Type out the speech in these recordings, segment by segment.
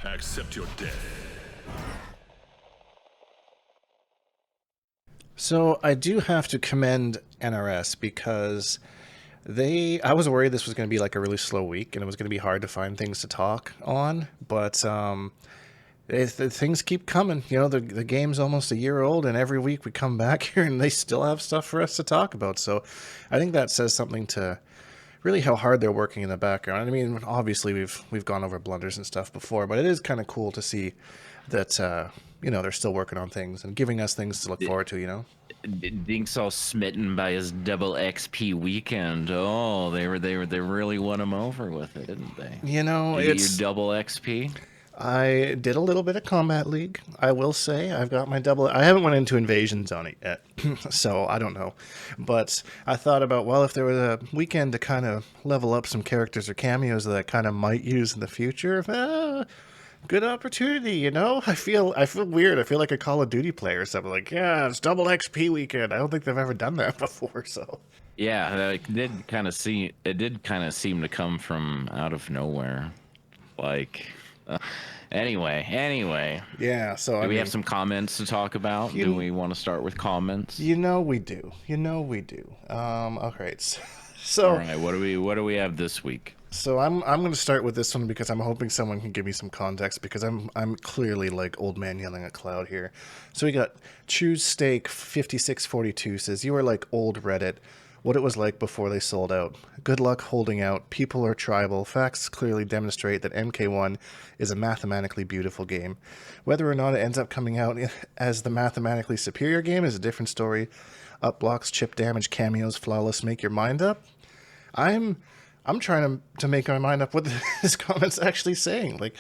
Accept your death. So I do have to commend NRS because I was worried this was going to be like a really slow week and it was going to be hard to find things to talk on, but the things keep coming. You know, the game's almost a year old, and every week we come back here and they still have stuff for us to talk about. So I think that says something to really how hard they're working in the background. I mean, obviously we've gone over blunders and stuff before, but it is kind of cool to see that they're still working on things and giving us things to look forward to. Dink's all smitten by his double XP weekend. Oh, they really won him over with it, didn't they? Did you get your double XP? I did a little bit of Combat League. I will say I've got my double. I haven't went into Invasion Zone yet, so I don't know. But I thought about, well, if there was a weekend to kind of level up some characters or cameos that I kind of might use in the future, good opportunity, I feel weird. I feel like a Call of Duty player or something. Like, yeah, it's double XP weekend. I don't think they've ever done that before. So yeah, it did kind of seem to come from out of nowhere. Like, anyway. Yeah. So do we have some comments to talk about? Do we want to start with comments? We do. Okay. So all right. What do we have this week? So I'm going to start with this one because I'm hoping someone can give me some context because I'm clearly like old man yelling at cloud here. So we got Choose Steak 5642 says, "You are like old Reddit. What it was like before they sold out. Good luck holding out. People are tribal. Facts clearly demonstrate that MK1 is a mathematically beautiful game. Whether or not it ends up coming out as the mathematically superior game is a different story. Up blocks, chip damage, cameos, flawless. Make your mind up." I'm trying to make my mind up what this comment's actually saying. Like,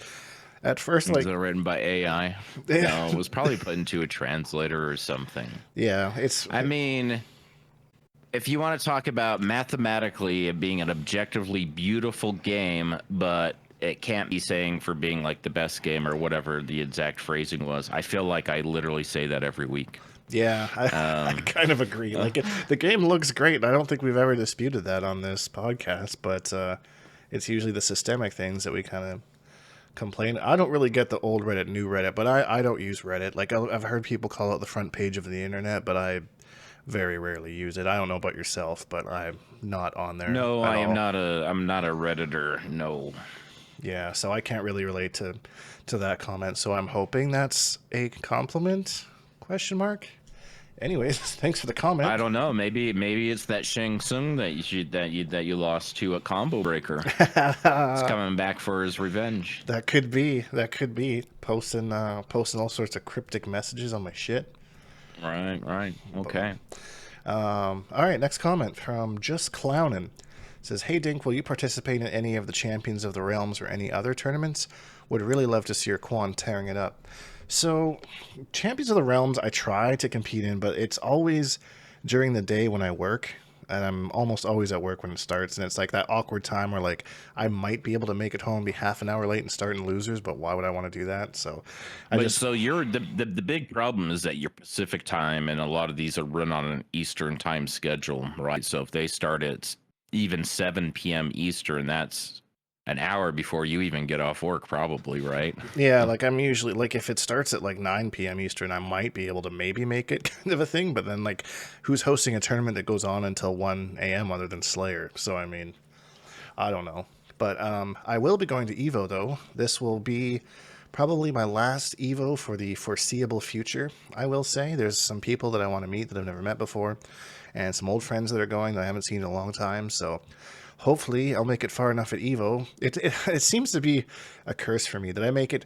at first, like... Was it written by AI? No, it was probably put into a translator or something. Yeah, I mean, if you want to talk about mathematically it being an objectively beautiful game, but it can't be saying for being, like, the best game or whatever the exact phrasing was, I feel like I literally say that every week. Yeah, I kind of agree. Like, the game looks great, and I don't think we've ever disputed that on this podcast, but it's usually the systemic things that we kind of complain. I don't really get the old Reddit, new Reddit, but I don't use Reddit. Like, I've heard people call it the front page of the internet, but I very rarely use it. I don't know about yourself, but I'm not on there. No, I'm not a Redditor, no. Yeah, so I can't really relate to that comment, so I'm hoping that's a compliment? ? Anyways, thanks for the comment. I don't know. Maybe it's that Shang Tsung that you lost to a combo breaker. He's coming back for his revenge. That could be. Posting all sorts of cryptic messages on my shit. Right. Okay. All right, next comment from Just Clownin'. It says, "Hey Dink, will you participate in any of the Champions of the Realms or any other tournaments? Would really love to see your Quan tearing it up." So, Champions of the Realms I try to compete in, but it's always during the day when I work, and I'm almost always at work when it starts, and it's like that awkward time where, like, I might be able to make it home, be half an hour late and start in losers, but why would I want to do that? So, So you're the big problem is that you're Pacific time, and a lot of these are run on an Eastern time schedule, right? So if they start at even 7 p.m. Eastern, that's an hour before you even get off work, probably, right? Yeah, like I'm usually, like, if it starts at like 9 p.m. Eastern, I might be able to maybe make it kind of a thing, but then, like, who's hosting a tournament that goes on until 1 a.m. other than Slayer? So, I mean, I don't know. But I will be going to EVO, though. This will be probably my last EVO for the foreseeable future, I will say. There's some people that I want to meet that I've never met before, and some old friends that are going that I haven't seen in a long time, so... Hopefully, I'll make it far enough at EVO. It seems to be a curse for me that I make it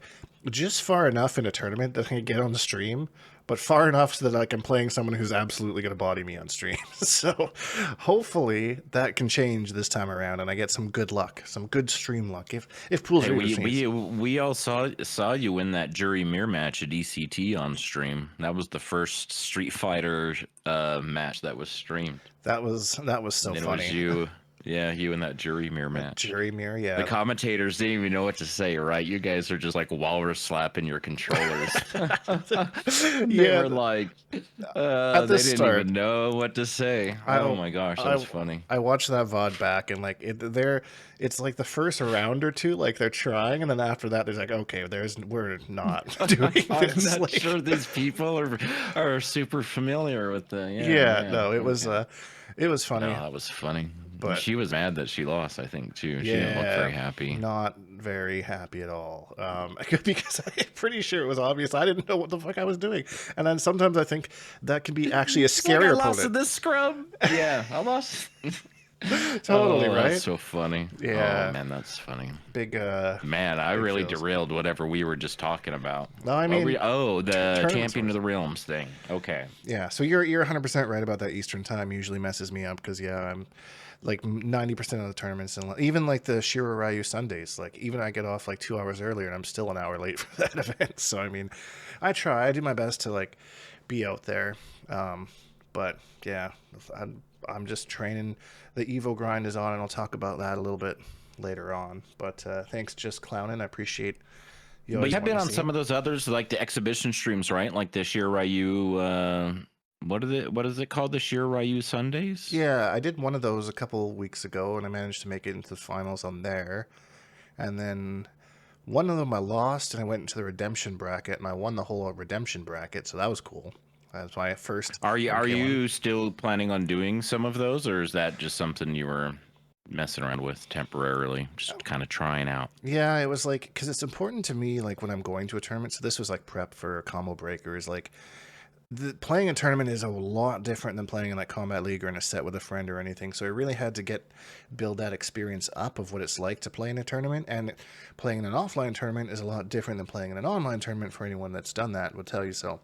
just far enough in a tournament that I can get on the stream, but far enough so that like, I'm playing someone who's absolutely going to body me on stream. So hopefully that can change this time around, and I get some good luck, some good stream luck. If pools are we all saw you win that jury mirror match at ECT on stream. That was the first Street Fighter match that was streamed. That was so funny. It was you. Yeah, you and that jury mirror A match. jury mirror, The yeah. commentators didn't even know what to say, right? You guys are just like walrus slapping your controllers. They Yeah, were like, at the they didn't even start, know what to say. Oh I my gosh, that was I funny. I watched that VOD back and like it's like the first round or two, like they're trying, and then after that, there's like, okay, we're not doing I'm this. not Like, sure these people are super familiar with the yeah, yeah. no, Okay. it was No, funny, that was funny. but She was mad that she lost, I think, too. She didn't look yeah, very happy. not very happy at all. Because I'm pretty sure it was obvious. I didn't know what the fuck I was doing, and then sometimes I think that can be actually a It's like I scary lost to opponent. this scrub. Yeah, I lost. Totally Oh, that's right. so funny. Oh Yeah, man, that's funny. big Man, I big really feels. derailed whatever we were just talking about. No, I What were mean, we, oh, the tournament Champion of scores. the Realms thing. Okay. Yeah, so you're 100% right about that. Eastern time usually messes me up because yeah, I'm like 90% of the tournaments, and even like the Shiro Ryu Sundays, like even I get off like 2 hours earlier and I'm still an hour late for that event. So I mean, I do my best to like be out there, but yeah, I'm just training. The Evo grind is on, and I'll talk about that a little bit later on. But thanks, just clowning. I appreciate you But you always have been wanting to on see. some of those others, like the exhibition streams, right? Like the Shir Ryu, what is it called? The Shir Ryu Sundays? Yeah, I did one of those a couple weeks ago, and I managed to make it into the finals on there. And then one of them I lost, and I went into the redemption bracket, and I won the whole redemption bracket, so that was cool. That's my first Are MK one. you still planning on doing some of those, or is that just something you were messing around with temporarily, just kind of trying out? Yeah, it was like because it's important to me, like when I'm going to a tournament. So this was like prep for combo breakers. Like playing a tournament is a lot different than playing in like combat league or in a set with a friend or anything. So I really had to build that experience up of what it's like to play in a tournament. And playing in an offline tournament is a lot different than playing in an online tournament. For anyone that's done that would tell you so.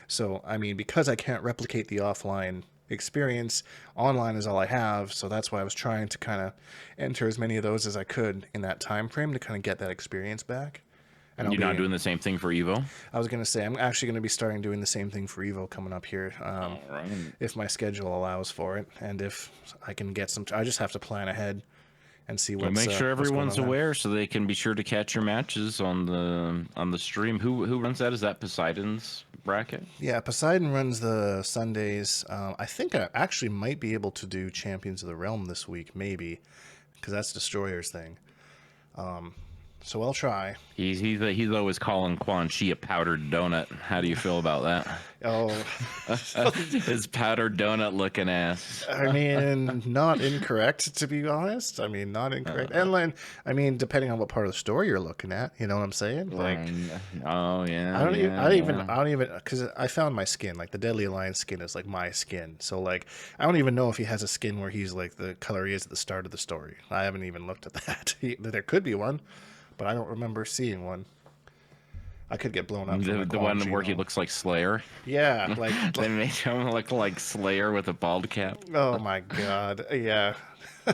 So I mean, because I can't replicate the offline experience, online is all I have. So that's why I was trying to kind of enter as many of those as I could in that time frame to kind of get that experience back. And You're not doing the same thing for Evo? I was gonna say I'm actually gonna be starting doing the same thing for Evo coming up here, All right. if my schedule allows for it, and if I can get some. I just have to plan ahead and see Well, make sure what's going everyone's on there. aware so they can be sure to catch your matches on the stream. Who runs that? Is that Poseidon's bracket? Yeah, Poseidon runs the Sundays. I think I actually might be able to do Champions of the Realm this week, maybe, because that's Destroyer's thing. So I'll try. He's always calling Quan Chi a powdered donut. How do you feel about that? Oh, His powdered donut looking ass. I mean, not incorrect to be honest. I mean, not incorrect. And then, I mean, depending on what part of the story you're looking at, you know what I'm saying? Like, Oh yeah. I don't even, because I found my skin. Like the Deadly Alliance skin is like my skin. So like, I don't even know if he has a skin where he's like the color he is at the start of the story. I haven't even looked at that. There could be one, but I don't remember seeing one. I could get blown up. The one where he looks like Slayer. Yeah, like They made him look like Slayer with a bald cap. oh my god, yeah.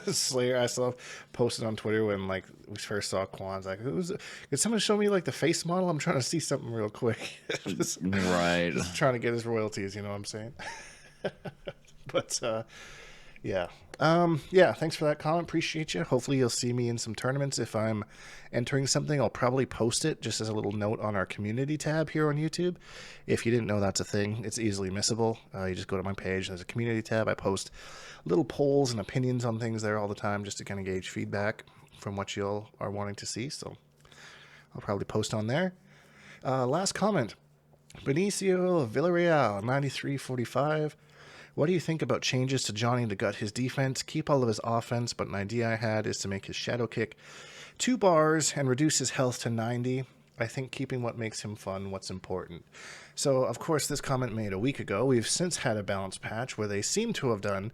Slayer, I saw posted on Twitter when like we first saw Quan's like, could someone show me like the face model? I'm trying to see something real quick. Right. Just trying to get his royalties, you know what I'm saying? But yeah. Yeah, thanks for that comment. Appreciate you. Hopefully you'll see me in some tournaments. If I'm entering something, I'll probably post it just as a little note on our community tab here on YouTube. If you didn't know that's a thing, it's easily missable. You just go to my page, there's a community tab. I post little polls and opinions on things there all the time just to kind of gauge feedback from what y'all are wanting to see. So I'll probably post on there. Last comment. Benicio Villarreal, 9345. What do you think about changes to Johnny to gut his defense, keep all of his offense, but an idea I had is to make his shadow kick 2 bars and reduce his health to 90. I think keeping what makes him fun, what's important. So, of course, this comment made a week ago. We've since had a balance patch where they seem to have done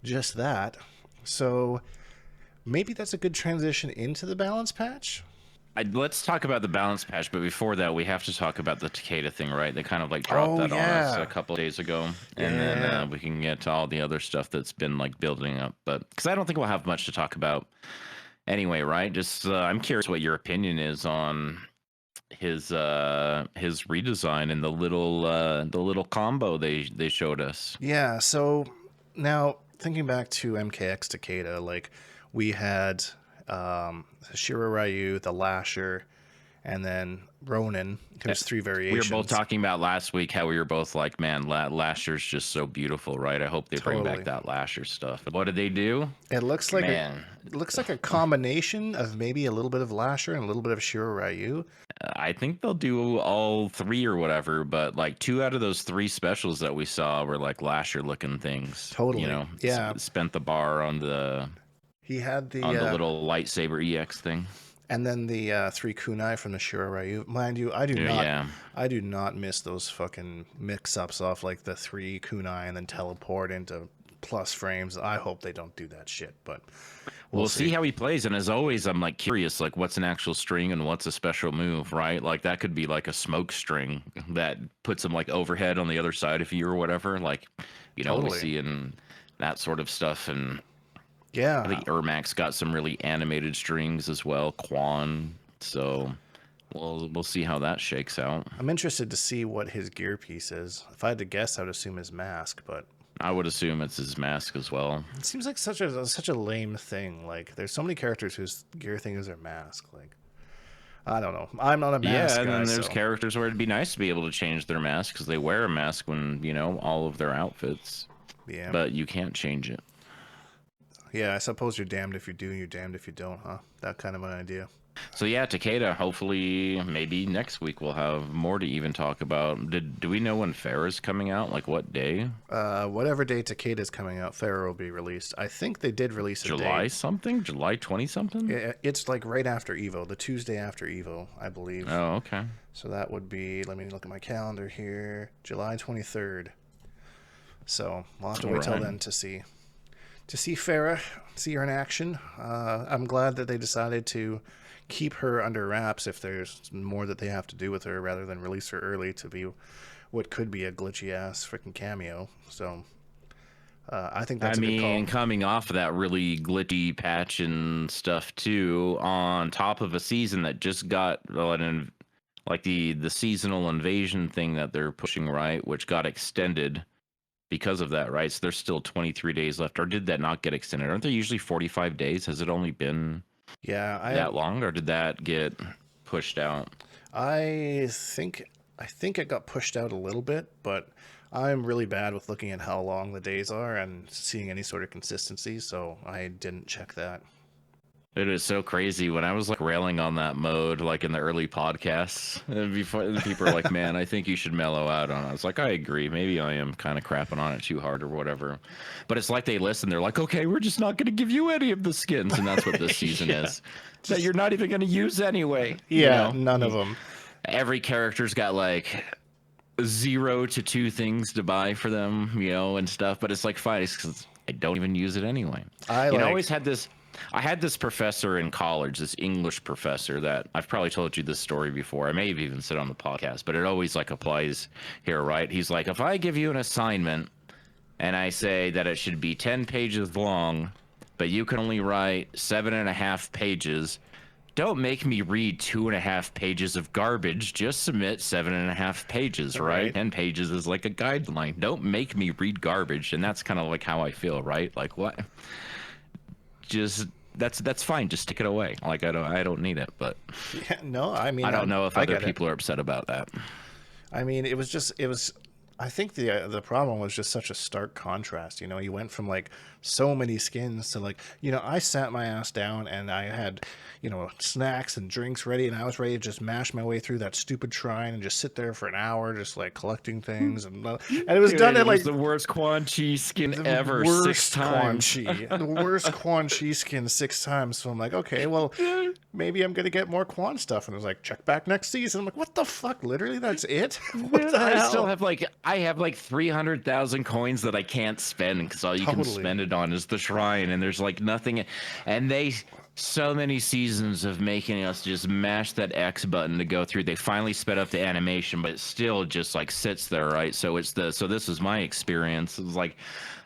just that. So, maybe that's a good transition into the balance patch. Let's talk about the balance patch, but before that, we have to talk about the Takeda thing, right? They kind of like dropped that on us a couple of days ago, and then we can get to all the other stuff that's been like building up. But because I don't think we'll have much to talk about anyway, right? Just I'm curious what your opinion is on his redesign and the little combo they showed us. Yeah, so now thinking back to MKX Takeda, like we had Shiro Ryu, the Lasher, and then Ronin. There's three We were variations. both talking about last week how we were both like, man, Lasher's just so beautiful, right? I hope they bring Totally. back that Lasher stuff. What did they do? It looks like Man, it looks like a combination of maybe a little bit of Lasher and a little bit of Shiro Ryu. I think they'll do all three or whatever, but like 2 out of those 3 specials that we saw were like Lasher looking things. Totally. You know, Yeah. Spent the bar on the He had the little lightsaber EX thing. and then the 3 kunai from the Shiro Ryu. Mind you, I do not miss those fucking mix-ups off like the 3 kunai and then teleport into plus frames. I hope they don't do that shit, but we'll see how he plays. And as always, I'm like curious, like what's an actual string and what's a special move, right? Like that could be like a smoke string that puts him like overhead on the other side of you or whatever. Like, you know, Totally. we see in that sort of stuff. And yeah, I think Ermac's got some really animated strings as well. Quan. So we'll see how that shakes out. I'm interested to see what his gear piece is. If I had to guess, I would assume his mask, but I would assume it's his mask as well. it seems like such a lame thing. Like there's so many characters whose gear thing is their mask. Like I don't know. I'm not a mask Yeah, and guy, then there's so. characters where it'd be nice to be able to change their mask because they wear a mask when, you know, all of their outfits. Yeah. But you can't change it. Yeah, I suppose you're damned if you do, you're damned if you don't, huh? That kind of an idea. So yeah, Takeda, hopefully maybe next week we'll have more to even talk about. Do we know when Farah's coming out? Like what day? Whatever day Takeda's coming out, Farah will be released. I think they did release a July date. something? July 20 something? It's like right after Evo, the Tuesday after Evo, I believe. Oh, okay. So that would be, let me look at my calendar here, July 23rd. So we'll have to wait till then to see Farah, see her in action. I'm glad that they decided to keep her under wraps if there's more that they have to do with her rather than release her early to be what could be a glitchy ass freaking cameo. So I think that's a good call. Coming off of that really glitchy patch and stuff too, on top of a season that just got like the seasonal invasion thing that they're pushing, right, which got extended because of that, right? So there's still 23 days left, or did that not get extended? Aren't there usually 45 days? Has it only been that long, or did that get pushed out? I think it got pushed out a little bit, but I'm really bad with looking at how long the days are and seeing any sort of consistency, so I didn't check that. It is so crazy. When I was like railing on that mode, like in the early podcasts, and before people are like, "Man, I think you should mellow out on it." I was like, "I agree. Maybe I am kind of crapping on it too hard or whatever." But it's like they listen. They're like, "Okay, we're just not going to give you any of the skins," and that's what this season is. That you're not even going to use anyway. Yeah, you know? none of them. Every character's got like 0 to 2 things to buy for them, you know, and stuff. But it's like fine, because I don't even use it anyway. I always had this. I had this professor in college, this English professor that I've probably told you this story before. I may have even said on the podcast, but it always like applies here, right? He's like, if I give you an assignment and I say that it should be 10 pages long, but you can only write 7.5 pages, don't make me read 2.5 pages of garbage. Just submit 7.5 pages, right? 10 pages is like a guideline. Don't make me read garbage. And that's kind of like how I feel, right? Like what? Just that's fine. Just take it away. Like I don't need it. But yeah, no, I mean I don't know if other people are upset about that. I mean, it was. I think the problem was just such a stark contrast. You know, you went from like so many skins to like, you know, I sat my ass down and I had, you know, snacks and drinks ready, and I was ready to just mash my way through that stupid shrine and just sit there for an hour, just like collecting things, and it was done at like the worst Quan Chi skin ever. Worst 6 times. Quan Chi, the worst Quan Chi skin 6 times. So I'm like, okay, well, maybe I'm gonna get more Quan stuff, and it was like, check back next season. I'm like, what the fuck? Literally, that's it? What the hell? I still have like 300,000 coins that I can't spend because all you can spend it on is the shrine, and there's like nothing. And so many seasons of making us just mash that X button to go through. They finally sped up the animation, but it still just like sits there, right? So this was my experience. It was like,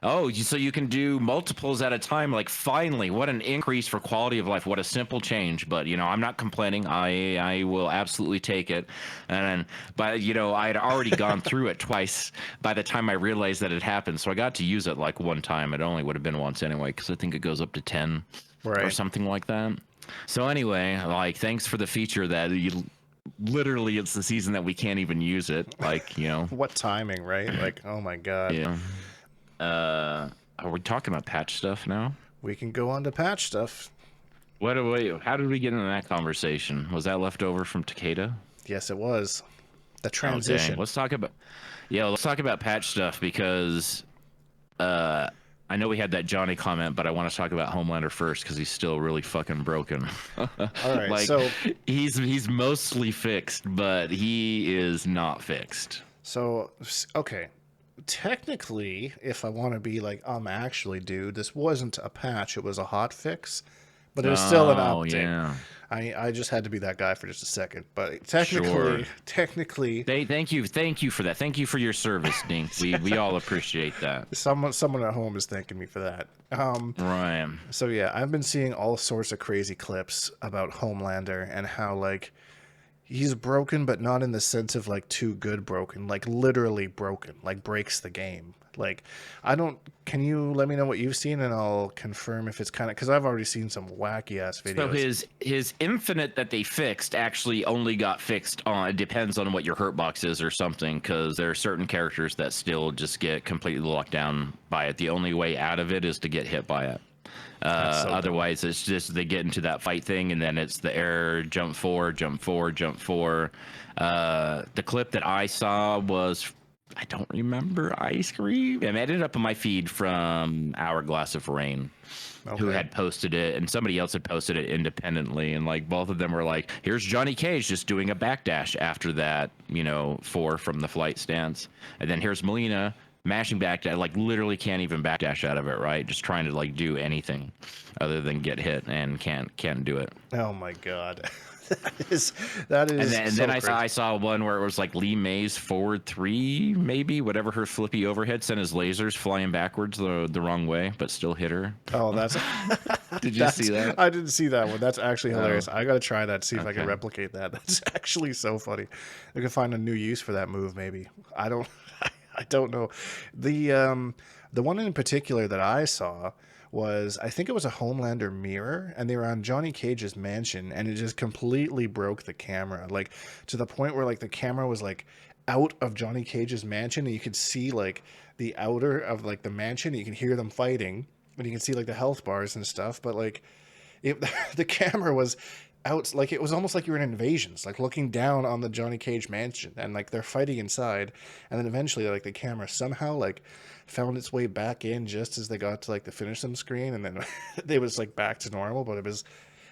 oh, so you can do multiples at a time. Like, finally, what an increase for quality of life. What a simple change. But I'm not complaining. I will absolutely take it. And then, but I had already gone through it twice by the time I realized that it happened. So I got to use it like one time. It only would have been once anyway, because I think it goes up to 10. Or Right. something like that. So anyway, like, thanks for the feature that you literally, it's the season that we can't even use it. Like, What timing, right? Like, oh my god. yeah. Are we talking about patch stuff now? We can go on to patch stuff. How did we get into that conversation? Was that left over from Takeda? Yes, it was. The Oh, transition. dang. Let's talk about patch stuff, because I know we had that Johnny comment, but I want to talk about Homelander first because he's still really fucking broken. All right, like, so he's mostly fixed, but he is not fixed. So, okay. Technically, if I want to be like, actually, dude, this wasn't a patch, it was a hot fix, but it was still an update. Yeah. I just had to be that guy for just a second. But Sure. technically, Thank you for that. Thank you for your service, Dink. We all appreciate that. someone at home is thanking me for that. Right. So yeah, I've been seeing all sorts of crazy clips about Homelander and how like he's broken, but not in the sense of like too good broken, like literally broken, like breaks the game. Like, can you let me know what you've seen and I'll confirm if it's kind of, because I've already seen some wacky ass videos. So his infinite that they fixed actually only got fixed on, it depends on what your hurt box is or something, because there are certain characters that still just get completely locked down by it. The only way out of it is to get hit by it. Otherwise, it's just they get into that fight thing, and then it's the air jump four, jump four, jump four. The clip that I saw was, I don't remember, ice cream. It ended up in my feed from Hourglass of Rain, who had posted it, and somebody else had posted it independently, and like both of them were like, here's Johnny Cage just doing a backdash after that, 4 from the flight stance, and then here's Melina mashing back dash, like literally can't even backdash out of it, right? Just trying to like do anything other than get hit, and can't do it. Oh my god. that is And so then crazy. I saw one where it was like Lee May's forward 3, maybe, whatever her flippy overhead, sent his lasers flying backwards the wrong way, but still hit her. Oh, that's Did you see that? I didn't see that one. That's actually hilarious. I gotta try that, see if I can Okay. replicate that. That's actually so funny. I can find a new use for that move, maybe. I don't I don't know. The one in particular that I saw was, I think it was a Homelander mirror, and they were on Johnny Cage's mansion, and it just completely broke the camera, like to the point where like the camera was like out of Johnny Cage's mansion, and you could see like the outer of like the mansion, and you can hear them fighting, and you can see like the health bars and stuff, but like it, the camera was out, like it was almost like you were in Invasions, like looking down on the Johnny Cage mansion, and like they're fighting inside, and then eventually like the camera somehow like found its way back in just as they got to like the finish them screen, and then it was like back to normal. But it was,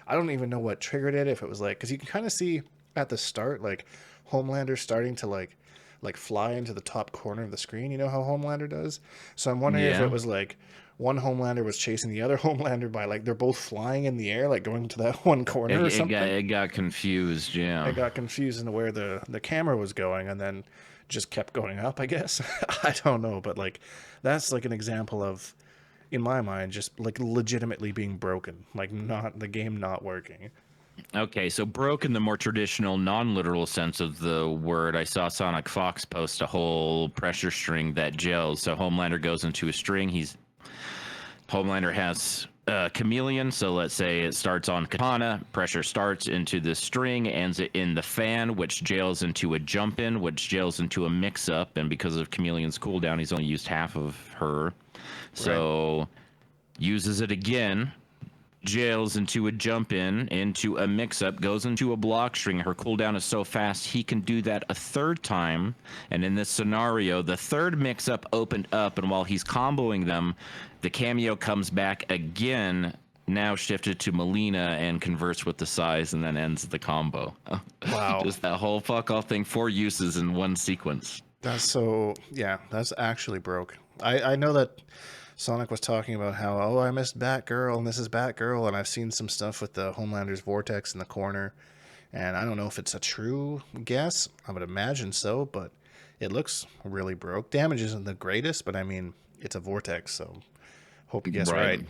I don't even know what triggered it, if it was like, because you can kind of see at the start like Homelander starting to like fly into the top corner of the screen, you know how Homelander does. So I'm wondering if Yeah. it was like one Homelander was chasing the other Homelander by like they're both flying in the air, like going to that one corner or something. It got confused, yeah. I got confused into where the camera was going, and then just kept going up, I guess. I don't know, but like that's like an example of, in my mind, just like legitimately being broken, like not the game not working. Okay, so broke in the more traditional, non-literal sense of the word. I saw Sonic Fox post a whole pressure string that gels. So Homelander goes into a string. Homelander has chameleon, so let's say it starts on katana, pressure starts into the string, ends it in the fan, which jails into a jump in, which jails into a mix up, and because of chameleon's cooldown, he's only used half of her. So uses it again, jails into a jump in, into a mix up, goes into a block string. Her cooldown is so fast he can do that a third time. And in this scenario, the third mix up opened up, and while he's comboing them, the cameo comes back again, now shifted to Melina, and converts with the size, and then ends the combo. Wow. Just that whole fuck off thing, 4 uses in one sequence. That's so, yeah, that's actually broke. I know that Sonic was talking about how, oh, I missed Batgirl and this is Batgirl, and I've seen some stuff with the Homelander's vortex in the corner, and I don't know if it's a true guess. I would imagine so, but it looks really broke. Damage isn't the greatest, but I mean, it's a vortex, so hope you guess right.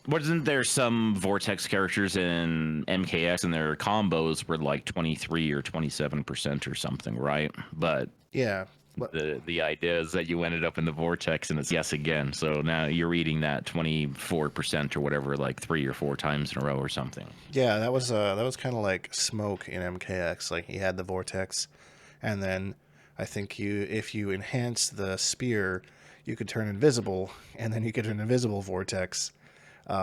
Wasn't there some vortex characters in MKX and their combos were like 23 or 27% or something, right? But Yeah. the idea is that you ended up in the vortex and it's yes again. So now you're eating that 24% or whatever, like 3 or 4 times in a row or something. Yeah, that was kind of like Smoke in MKX. Like he had the vortex, and then I think if you enhance the spear, you could turn invisible, and then you get an invisible vortex,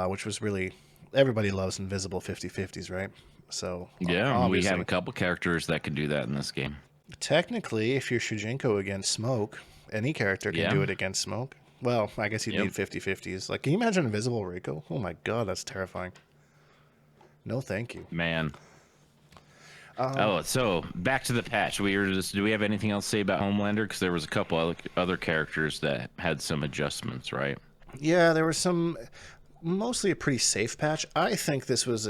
which was really, everybody loves invisible 50/50s, right? So Yeah, we have obviously, a couple characters that can do that in this game. technically, if you're Shujinko against Smoke, any character can do Yeah. it against Smoke. Well, I guess you'd Yep. need 50/50s. Like, can you imagine invisible Rico? Oh my god, that's terrifying. No, thank you. Man. Oh, so back to the patch. Do we have anything else to say about Homelander? Because there was a couple other characters that had some adjustments, right? Yeah, there was some, mostly a pretty safe patch. I think this was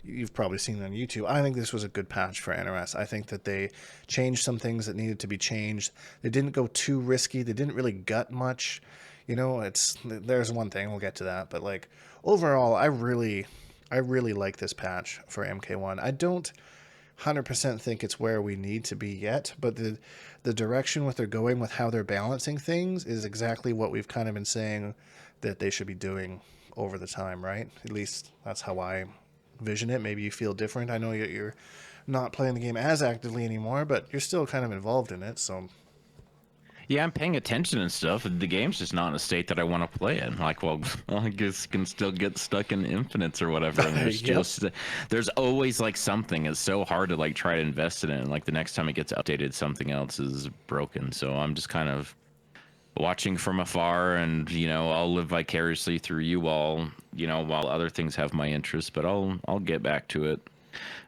you've probably seen it on YouTube. I think this was a good patch for NRS. I think that they changed some things that needed to be changed. They didn't go too risky. They didn't really gut much. There's one thing, we'll get to that, but like overall, I really like this patch for MK1. I don't 100% think it's where we need to be yet, but the direction what they're going with how they're balancing things is exactly what we've kind of been saying that they should be doing over the time, right? At least that's how I vision it. Maybe you feel different. I know you're not playing the game as actively anymore, but you're still kind of involved in it, so Yeah, I'm paying attention and stuff. The game's just not in a state that I want to play it. Like, well, I guess can still get stuck in infinites or whatever. And there's Yep. there's always like something. It's so hard to like try to invest in it. And like the next time it gets updated, something else is broken. So I'm just kind of watching from afar, and I'll live vicariously through you all. While other things have my interest, but I'll get back to it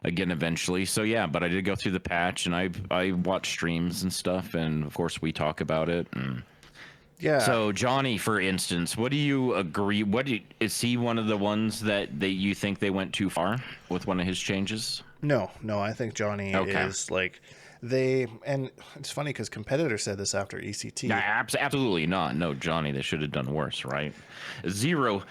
again eventually. So yeah, but I did go through the patch, and I watch streams and stuff, and of course we talk about it. And yeah. so Johnny, for instance, what do you agree? Is he one of the ones that you think they went too far with one of his changes? No, I think Johnny Okay. is like and it's funny because competitor said this after ECT. Nah, absolutely not. No, Johnny, they should have done worse, right? Zero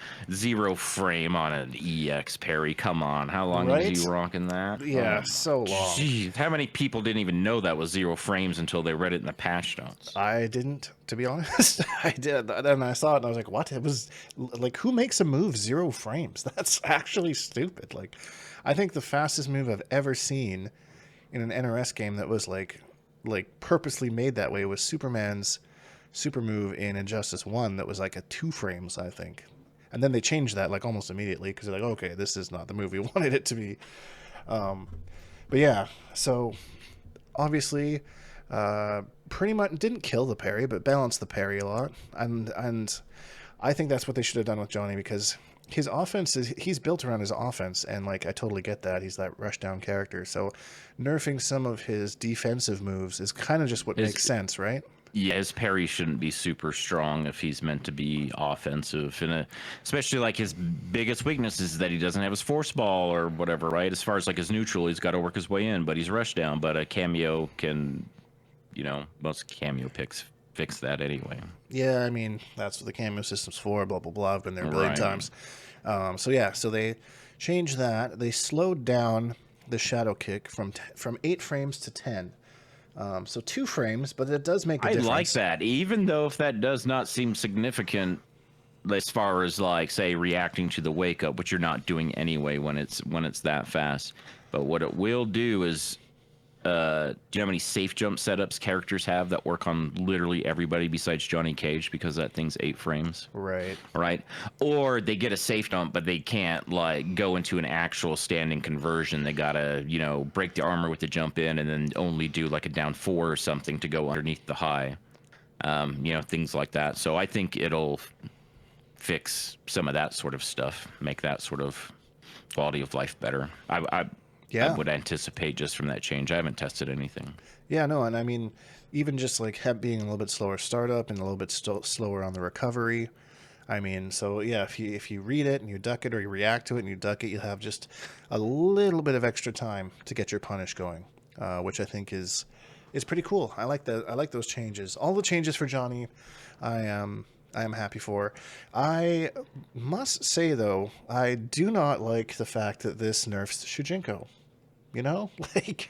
frame on an EX parry. Come on, how long Right? is he rocking that? Yeah, Oh, so long. Jeez, how many people didn't even know that was 0 frames until they read it in the patch notes? I didn't, to be honest. I did, and I saw it, and I was like, "What?" It was like, who makes a move 0 frames? That's actually stupid. Like, I think the fastest move I've ever seen in an NRS game that was like purposely made that way was Superman's super move in Injustice 1 that was like a 2 frames, I think. And then they changed that like almost immediately because they're like, okay, this is not the move we wanted it to be. But yeah, so obviously, pretty much didn't kill the parry, but balanced the parry a lot. And I think that's what they should have done with Johnny, because his offense he's built around his offense, and like I totally get that he's that rush down character. So nerfing some of his defensive moves is kind of just what makes sense, right? Yeah, his parry shouldn't be super strong if he's meant to be offensive, and especially like his biggest weakness is that he doesn't have his force ball or whatever, right? As far as like his neutral, he's got to work his way in, but he's rushed down. But a cameo can, most cameo picks fix that anyway. Yeah, I mean, that's what the cameo system's for, blah, blah, blah. I've been there a billion Right. times. So they changed that. They slowed down the shadow kick from 8 frames to 10. So 2 frames, but it does make a difference. I like that, even though if that does not seem significant as far as like say reacting to the wake up, which you're not doing anyway when it's that fast. But what it will do is, do you know how many safe jump setups characters have that work on literally everybody besides Johnny Cage, because that thing's 8 frames? Right. Right. Or they get a safe jump, but they can't like go into an actual standing conversion. They gotta, break the armor with the jump in, and then only do like a down 4 or something to go underneath the high. Things like that. So I think it'll fix some of that sort of stuff, make that sort of quality of life better. I Yeah. would anticipate just from that change. I haven't tested anything. Yeah, no, and I mean, even just like being a little bit slower startup and a little bit slower on the recovery. I mean, so yeah, if you read it and you duck it, or you react to it and you duck it, you have just a little bit of extra time to get your punish going, which I think is pretty cool. I like that. I like those changes. All the changes for Johnny, I am happy for. I must say though, I do not like the fact that this nerfs Shujinko. You know, like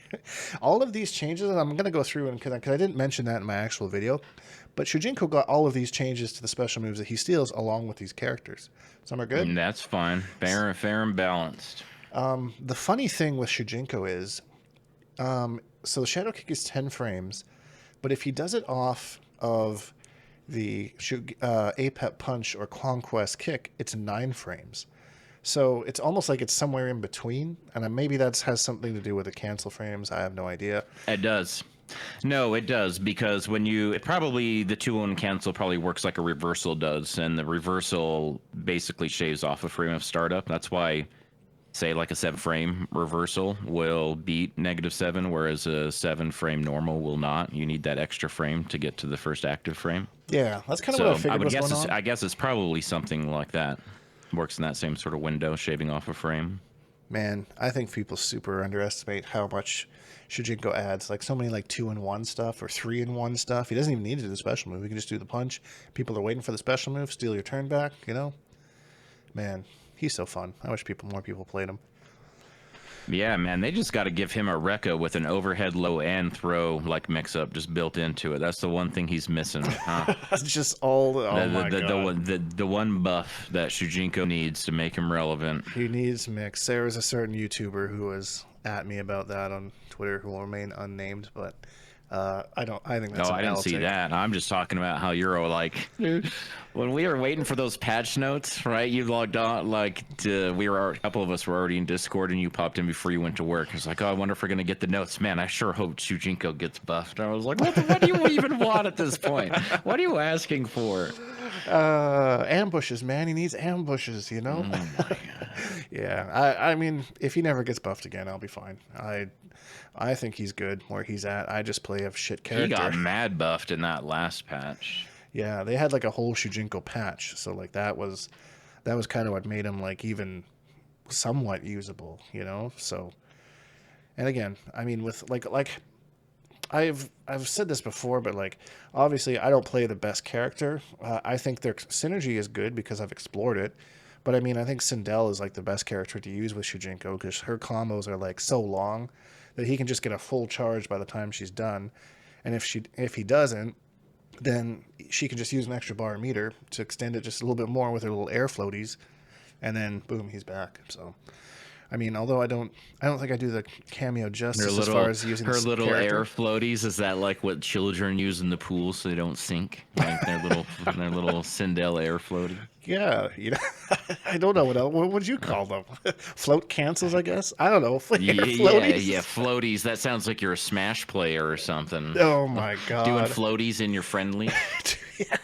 all of these changes, and I'm going to go through, and because I didn't mention that in my actual video, but Shujinko got all of these changes to the special moves that he steals along with these characters. Some are good. And that's fine. Fair and balanced. The funny thing with Shujinko is, so the Shadow Kick is 10 frames, but if he does it off of the Apep Punch or Conquest Kick, it's 9 frames. So it's almost like it's somewhere in between, and maybe that has something to do with the cancel frames. I have no idea. It does. No, it does, because when you probably the 2-1 cancel probably works like a reversal does, and the reversal basically shaves off a frame of startup. That's why, say, like a 7-frame reversal will beat -7, whereas a 7-frame normal will not. You need that extra frame to get to the first active frame. Yeah, that's kind of what I figured was going on. I guess it's probably something like that. Works in that same sort of window, shaving off a frame. Man, I think people super underestimate how much Shujinko adds. Like so many like 2-in-1 stuff or 3-in-1 stuff. He doesn't even need to do the special move. He can just do the punch. People are waiting for the special move, steal your turn back, you know? Man, he's so fun. I wish more people played him. Yeah, man, they just got to give him a Rekka with an overhead low and throw like mix up just built into it. That's the one thing he's missing. Huh? That's just all. The one buff that Shujinko needs to make him relevant. He needs mix. There was a certain YouTuber who was at me about that on Twitter, who will remain unnamed, but I think that's. No, I didn't see that. I'm just talking about how you're like when we were waiting for those patch notes, right? You logged on a couple of us were already in Discord, and you popped in before you went to work. It's like, oh, I wonder if we're gonna get the notes. Man, I sure hope Shujinko gets buffed. I was like, what do you even want at this point? What are you asking for? Ambushes, man. He needs ambushes, you know? Oh my God. Yeah, I mean, if he never gets buffed again, I'll be fine. I think he's good where he's at. I just play a shit character. He got mad buffed in that last patch. Yeah, they had like a whole Shujinko patch, so like that was kind of what made him like even somewhat usable, you know? So, and again, I mean, with like I've said this before, but like obviously I don't play the best character. I think their synergy is good because I've explored it. But I mean, I think Sindel is like the best character to use with Shujinko because her combos are like so long that he can just get a full charge by the time she's done. And if he doesn't, then she can just use an extra bar meter to extend it just a little bit more with her little air floaties, and then boom, he's back. So, I mean, although I don't think I do the cameo justice as far as using her little character. air floaties. Is that like what children use in the pool so they don't sink? Like their little Sindel air floaty. Yeah, you know, I don't know what would you call them? Float cancels, I guess. I don't know. Floaties. Yeah, floaties. That sounds like you're a Smash player or something. Oh my God, doing floaties in your friendly. Yeah.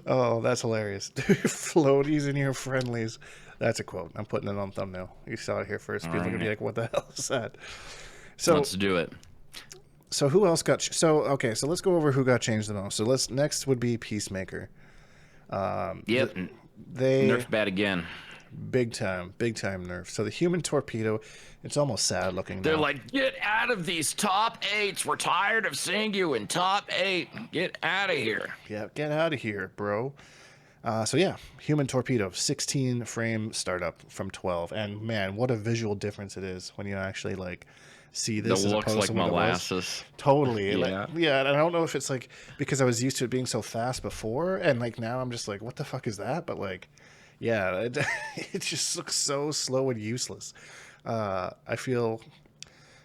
Oh, that's hilarious. Floaties in your friendlies. That's a quote. I'm putting it on thumbnail. You saw it here first. People are gonna be like, "What the hell is that?" So let's do it. So who else got? So let's go over who got changed the most. So next would be Peacemaker. Yep. They nerfed bad again. Big time nerf. So the human torpedo, it's almost sad looking. They're now. like, get out of these top 8s. We're tired of seeing you in top 8. Get out of here. Yeah, get out of here, bro. So yeah, human torpedo, 16 frame startup from 12, and man, what a visual difference it is when you actually like see this. It looks like molasses. Totally. Yeah. Yeah. And I don't know if it's like because I was used to it being so fast before, and like now I'm just like, what the fuck is that? But like, yeah, it just looks so slow and useless. I feel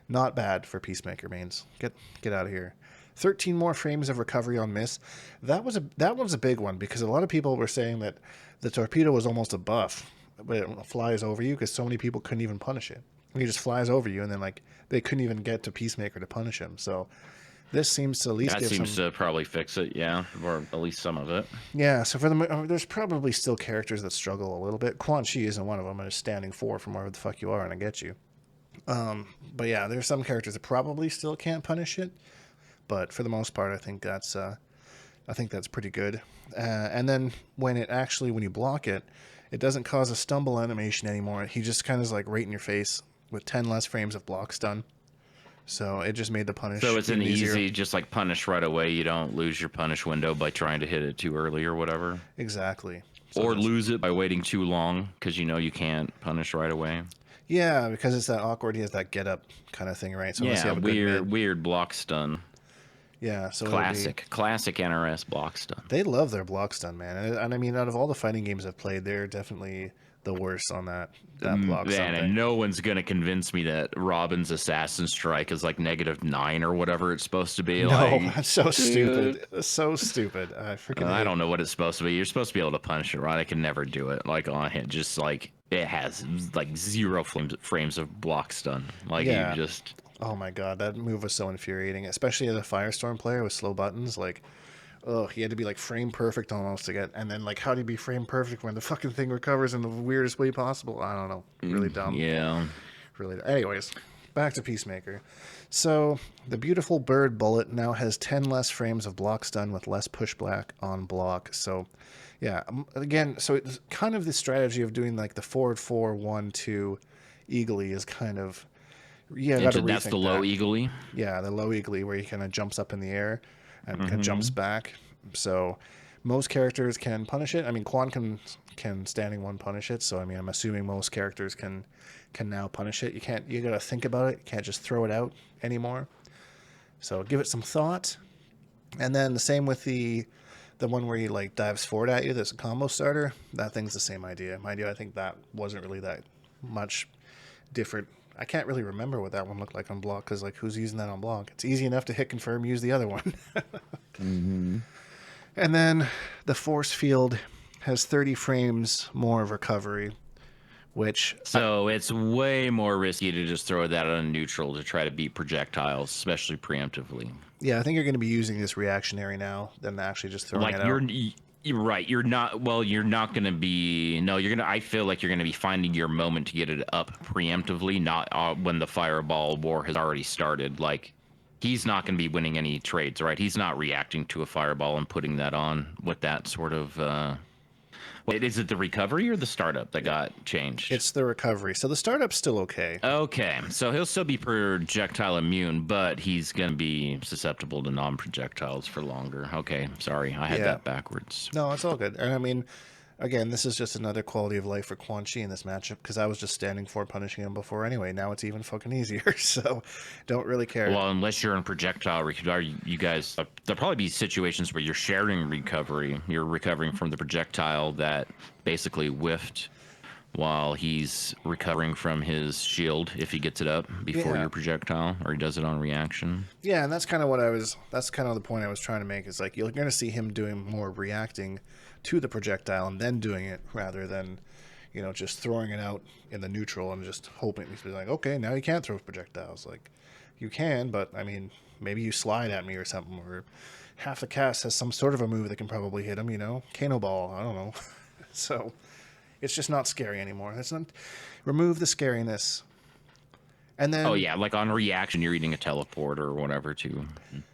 not bad for Peacemaker mains. Get out of here. 13 more frames of recovery on miss. That one's a big one because a lot of people were saying that the torpedo was almost a buff, but it flies over you because so many people couldn't even punish it. He just flies over you, and then like they couldn't even get to Peacemaker to punish him. So this seems to at least to probably fix it, yeah, or at least some of it. Yeah. So there's probably still characters that struggle a little bit. Quan Chi isn't one of them, and is standing 4 from wherever the fuck you are, and I get you. But yeah, there's some characters that probably still can't punish it, but for the most part, I think that's pretty good. And then when you block it, it doesn't cause a stumble animation anymore. He just kind of is like right in your face with 10 less frames of block stun. So it just made the So punish it's an even easier. easy, just like punish right away. You don't lose your punish window by trying to hit it too early or whatever. Exactly. So Or lose it by waiting too long because you know you can't punish right away. yeah, because it's that awkward. He has that get up kind of thing, right? So unless you Yeah, have a good mid, weird block stun. yeah. So Classic NRS block stun. they love their block stun, man. And I mean, out of all the fighting games I've played, they're definitely the worst on that block stun Man, thing. and no one's gonna convince me that Robin's Assassin Strike is like -9 or whatever it's supposed to be. No, Like, that's so stupid. So stupid. I freaking I hate. don't know what it's supposed to be. You're supposed to be able to punish it, right? I can never do it. Like on hit, just like it has like 0 frames of block stun. Like Yeah. you just. Oh my god, that move was so infuriating, especially as a Firestorm player with slow buttons. Like, oh, he had to be like frame perfect almost to get. And then like, how do you be frame perfect when the fucking thing recovers in the weirdest way possible? I don't know. Really dumb. Yeah. Really. Anyways, back to Peacemaker. So the beautiful bird bullet now has 10 less frames of block stun with less pushback on block. So, yeah, again, so it's kind of the strategy of doing like the forward 4-1-2 eagly is kind of got to rethink That's the low that. eagly. Yeah, the low eagly where he kind of jumps up in the air and kind of jumps back. So most characters can punish it. I mean, Quan can standing one punish it. So I mean, I'm assuming most characters can now punish it. You got to think about it. You can't just throw it out anymore. So give it some thought. And then the same with the one where he like dives forward at you. That's a combo starter. That thing's the same idea. Mind you, I think that wasn't really that much different. I can't really remember what that one looked like on block because like who's using that on block? It's easy enough to hit confirm, use the other one. And then the force field has 30 frames more of recovery, which So it's way more risky to just throw that on neutral to try to beat projectiles, especially preemptively. yeah, I think you're going to be using this reactionary now than actually just throwing Like it out. you're right. You're not. Well, you're not going to be. No, you're gonna. I feel like you're going to be finding your moment to get it up preemptively, not when the fireball war has already started. Like he's not going to be winning any trades, right? He's not reacting to a fireball and putting that on with that sort of. Wait, is it the recovery or the startup that got changed? It's the recovery. So the startup's still okay. Okay, so he'll still be projectile immune, but he's going to be susceptible to non-projectiles for longer. Okay, sorry, I had Yeah. that backwards. No, it's all good. And I mean, again, this is just another quality of life for Quan Chi in this matchup because I was just standing for punishing him before anyway. Now it's even fucking easier. So don't really care. Well, unless you're in projectile recovery, you guys, there'll probably be situations where you're sharing recovery. You're recovering from the projectile that basically whiffed while he's recovering from his shield if he gets it up before Yeah. your projectile, or he does it on reaction. Yeah, and that's kind of that's kind of the point I was trying to make is like you're going to see him doing more reacting to the projectile and then doing it rather than, just throwing it out in the neutral and just hoping he's like, okay, now you can't throw projectiles. Like, you can, but I mean, maybe you slide at me or something, or half the cast has some sort of a move that can probably hit him, Kano ball, I don't know. So it's just not scary anymore. It's not, remove the scariness. And then Oh yeah, like on reaction, you're eating a teleport or whatever too,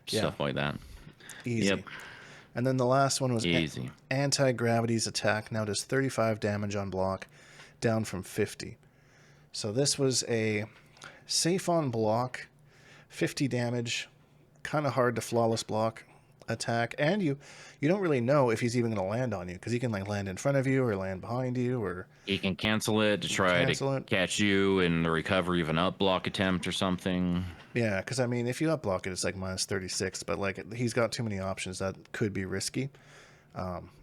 stuff like that. easy. Yep. And then the last one was Easy. Anti-Gravity's attack now does 35 damage on block, down from 50. So this was a safe on block, 50 damage, kind of hard to flawless block attack, and you don't really know if he's even going to land on you because he can like land in front of you or land behind you or He can cancel it to try to catch you in the recovery of an up block attempt or something. yeah, because I mean if you up block it it's like minus 36, but like he's got too many options that could be risky.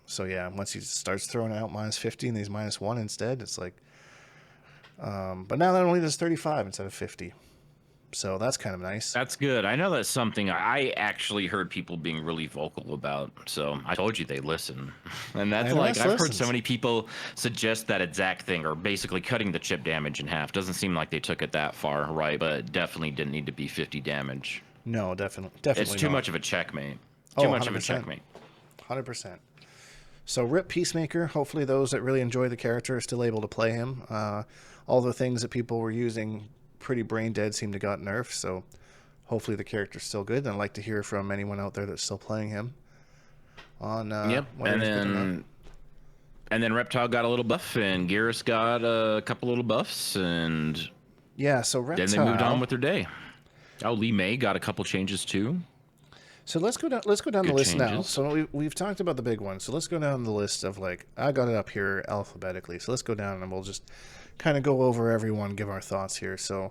So yeah, once he starts throwing out minus 50 and he's minus 1 instead, it's like but now that only does 35 instead of 50. So that's kind of nice. That's good. I know that's something I actually heard people being really vocal about. So I told you they listen. And that's like, I've heard so many people suggest that exact thing, or basically cutting the chip damage in half. Doesn't seem like they took it that far, right? But definitely didn't need to be 50 damage. No, definitely It's too much of a checkmate. Too much of a checkmate. 100%. So rip Peacemaker. Hopefully those that really enjoy the character are still able to play him. All the things that people were using pretty brain dead seem to got nerfed, so hopefully the character's still good. And I'd like to hear from anyone out there that's still playing him on Yep. whether he's good or not. And then Reptile got a little buff, and Geras got a couple little buffs, and Yeah, so Reptile. then they moved on with their day. Oh, Lee May got a couple changes too. So let's go down. Let's go down the Good list now. changes. So we've talked about the big ones. So let's go down the list of like I got it up here alphabetically. So let's go down and we'll just kind of go over everyone, give our thoughts here. So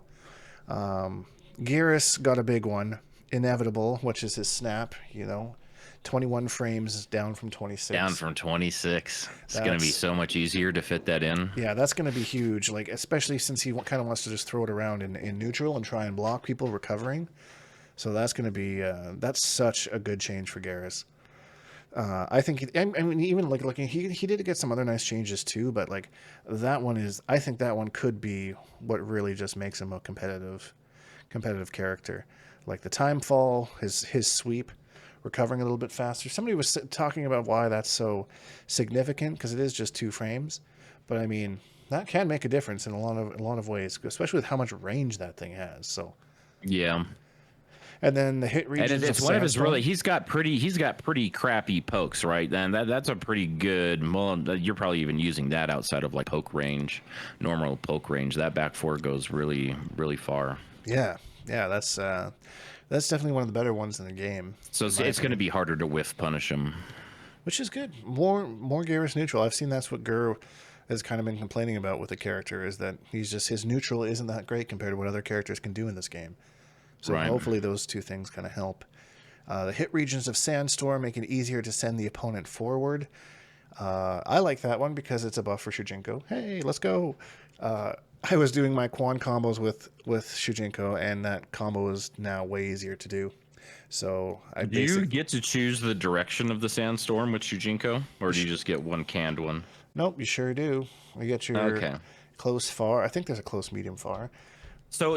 Geras got a big one, Inevitable, which is his snap. 21 frames down from 26. Down from 26. It's going to be so much easier to fit that in. Yeah, that's going to be huge. Like especially since he kind of wants to just throw it around in neutral and try and block people recovering. So that's going to be that's such a good change for Geras. I think I mean even like looking he did get some other nice changes too, but like that one is I think that one could be what really just makes him a competitive character. Like the time fall, his sweep, recovering a little bit faster. Somebody was talking about why that's so significant because it is just 2 frames, but I mean that can make a difference in a lot of ways, especially with how much range that thing has. So yeah. And then the hit regions. And it's of one of his Sandstorm. he's got pretty crappy pokes, right? And that's a pretty good. Well, you're probably even using that outside of like poke range, normal poke range. That back 4 goes really far. Yeah, that's definitely one of the better ones in the game. So it's going to be harder to whiff punish him, which is good. More Geras neutral. I've seen that's what Gur has kind of been complaining about with the character, is that his neutral isn't that great compared to what other characters can do in this game. So hopefully those 2 things kind of help. The hit regions of Sandstorm make it easier to send the opponent forward. I like that one because it's a buff for Shujinko. Hey, let's go. I was doing my Quan combos with Shujinko, and that combo is now way easier to do. So do you get to choose the direction of the Sandstorm with Shujinko, or do you just get one canned one? Nope, you sure do. You get your close far. I think there's a close medium far. So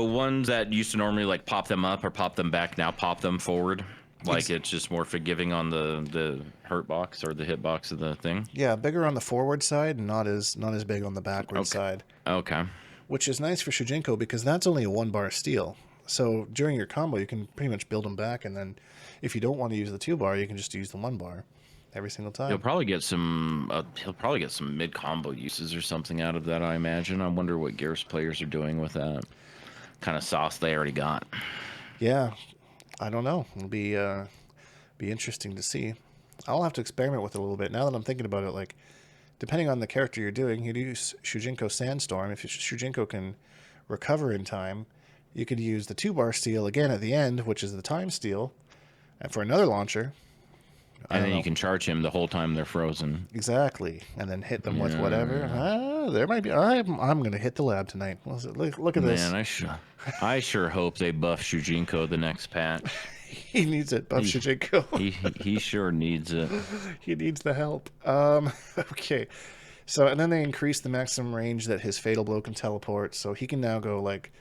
ones that used to normally like pop them up or pop them back now pop them forward. Like it's just more forgiving on the hurt box or the hit box of the thing. Yeah, bigger on the forward side and not as big on the backward side. Okay. Which is nice for Shujinko because that's only a 1-bar steal. So during your combo you can pretty much build them back, and then if you don't want to use the 2-bar, you can just use the 1-bar. Every single time. He'll probably get some mid combo uses or something out of that, I imagine. I wonder what Geras players are doing with that kind of sauce they already got. Yeah, I don't know. It'll be interesting to see. I'll have to experiment with it a little bit. Now that I'm thinking about it, like depending on the character you're doing, you'd use Shujinko Sandstorm. If Shujinko can recover in time, you could use the 2-bar steal again at the end, which is the time steal, and for another launcher. And then you can charge him the whole time they're frozen. Exactly, and then hit them with whatever. There might be. I'm going to hit the lab tonight. Look at this. Man, I sure hope they buff Shujinko the next patch. He needs it. Buff Shujinko. He sure needs it. He needs the help. Okay. So and then they increase the maximum range that his Fatal Blow can teleport. So he can now go like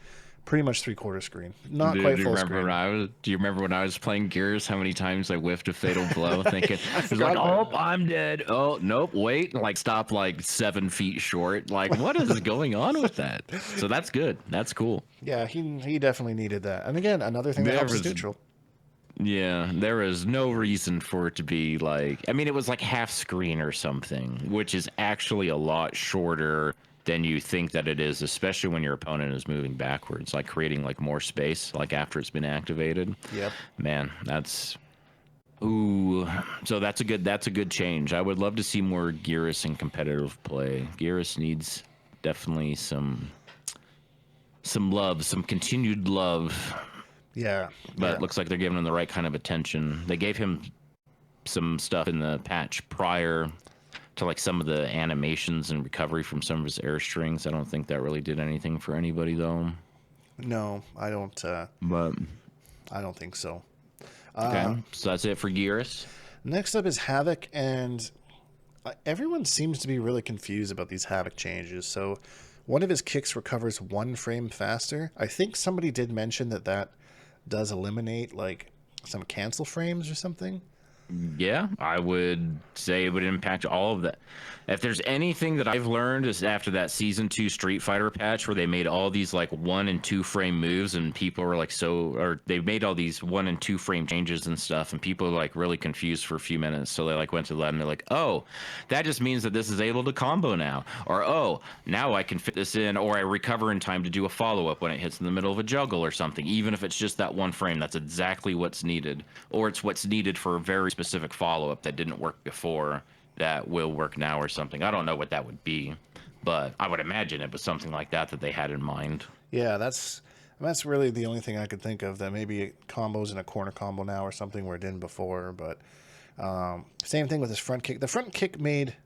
pretty much 3/4 screen. Not quite full screen. Do you remember when I was playing Gears, how many times I whiffed a Fatal Blow thinking, it's like, oh, I'm dead. Oh, nope, wait. Like, stop like 7 feet short. Like, what is going on with that? So that's good. That's cool. Yeah, he definitely needed that. And again, another thing that helps is neutral. Yeah, there is no reason for it to be like, I mean, it was like half screen or something, which is actually a lot shorter than you think that it is, especially when your opponent is moving backwards, like creating like more space, like after it's been activated. Yep. Man, so that's a good change. I would love to see more Geras in competitive play. Geras needs definitely some love, some continued love. Yeah. But it looks like they're giving him the right kind of attention. They gave him some stuff in the patch prior to like some of the animations and recovery from some of his air strings. I don't think that really did anything for anybody though. No, I don't. But I don't think so. Okay, so that's it for Geras. Next up is Havoc, and everyone seems to be really confused about these Havoc changes. So one of his kicks recovers 1 frame faster. I think somebody did mention that does eliminate like some cancel frames or something. Yeah, I would say it would impact all of that. If there's anything that I've learned is after that season 2 Street Fighter patch where they made all these like 1 and 2 frame moves and people were like or they made all these 1 and 2 frame changes and stuff and people were like really confused for a few minutes. So they like went to the lab and they're like, oh, that just means that this is able to combo now. Or oh, now I can fit this in, or I recover in time to do a follow-up when it hits in the middle of a juggle or something. Even if it's just that 1 frame, that's exactly what's needed. Or it's what's needed for a very specific follow-up that didn't work before that will work now or something. I don't know what that would be, but I would imagine it was something like that that they had in mind. Yeah, that's really the only thing I could think of, that maybe it combos in a corner combo now or something where it didn't before. But same thing with his front kick. The front kick made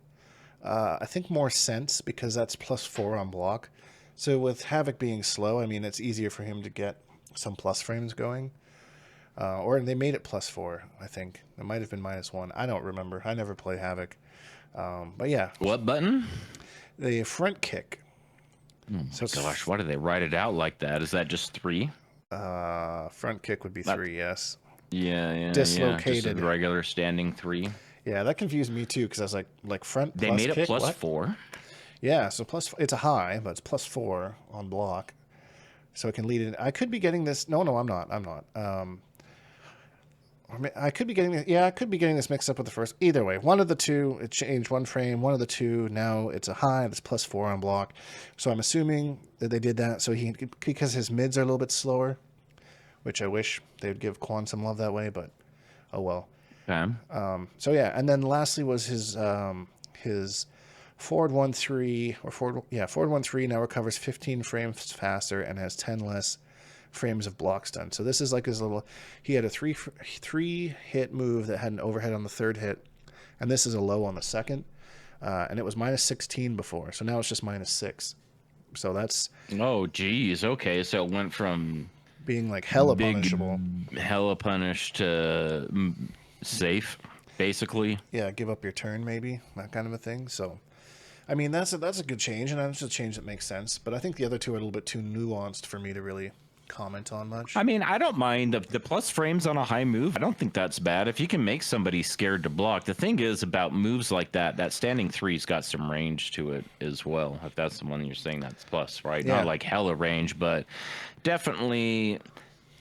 I think more sense because that's +4 on block. So with Havoc being slow, I mean it's easier for him to get some plus frames going. Or they made it +4. I think it might have been -1. I don't remember. I never play Havoc. But yeah, What button? the front kick. So gosh, why did they write it out like that? Is that just 3? Front kick would be 3. Yes. Yeah. Dislocated. Just a regular standing 3. Yeah, that confused me too because I was like front. They plus made it kick? What? +4. Yeah, so it's a high, but it's +4 on block, so it can lead in. I could be getting this. No, I'm not. I could be getting. Yeah, I could be getting this mixed up with the first. Either way, one of the two, it changed 1 frame. One of the two, now it's a high that's +4 on block. So I'm assuming that they did that so because his mids are a little bit slower, which I wish they would give Quan some love that way, but oh well. Okay. So yeah, and then lastly was his forward 1-3 or forward 1-3 now recovers 15 frames faster and has 10 less frames of blocks done. So this is like his little. He had a three hit move that had an overhead on the third hit, and this is a low on the second, and it was -16 before. So now it's just -6. So that's Oh, geez. Okay, so it went from being like hella big, punishable. hella punished to safe, basically. Yeah, give up your turn maybe, that kind of a thing. So I mean that's a good change, and that's a change that makes sense. But I think the other two are a little bit too nuanced for me to really comment on much. I mean, I don't mind the plus frames on a high move. I don't think that's bad. If you can make somebody scared to block. The thing is about moves like that, that standing 3's got some range to it as well. If that's the one you're saying, that's plus, right? Yeah. Not like hella range, but definitely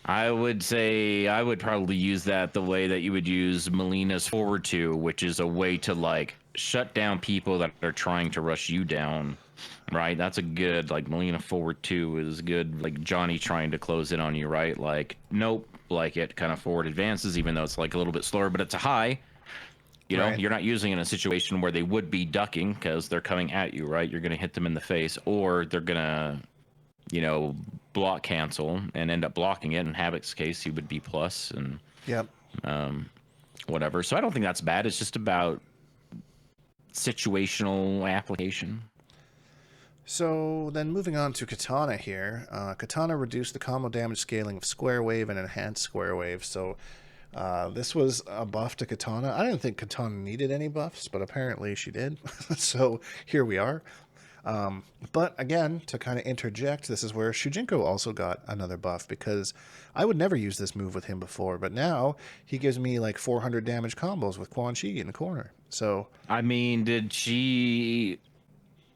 I would say I would probably use that the way that you would use Melina's forward 2, which is a way to like shut down people that are trying to rush you down. Right, that's a good, like, Melina forward 2 is good, like Johnny trying to close in on you, right? Like, nope, like it kind of forward advances, even though it's like a little bit slower, but it's a high. You know, Right. you're not using it in a situation where they would be ducking because they're coming at you, right? You're going to hit them in the face, or they're going to, block cancel and end up blocking it. In Havoc's case, he would be plus and Yep. whatever. So I don't think that's bad. It's just about situational application. So then moving on to Katana here. Katana reduced the combo damage scaling of Square Wave and Enhanced Square Wave. So this was a buff to Katana. I didn't think Katana needed any buffs, but apparently she did. So here we are. But again, to kind of interject, this is where Shujinko also got another buff because I would never use this move with him before, but now he gives me like 400 damage combos with Quan Chi in the corner. So I mean,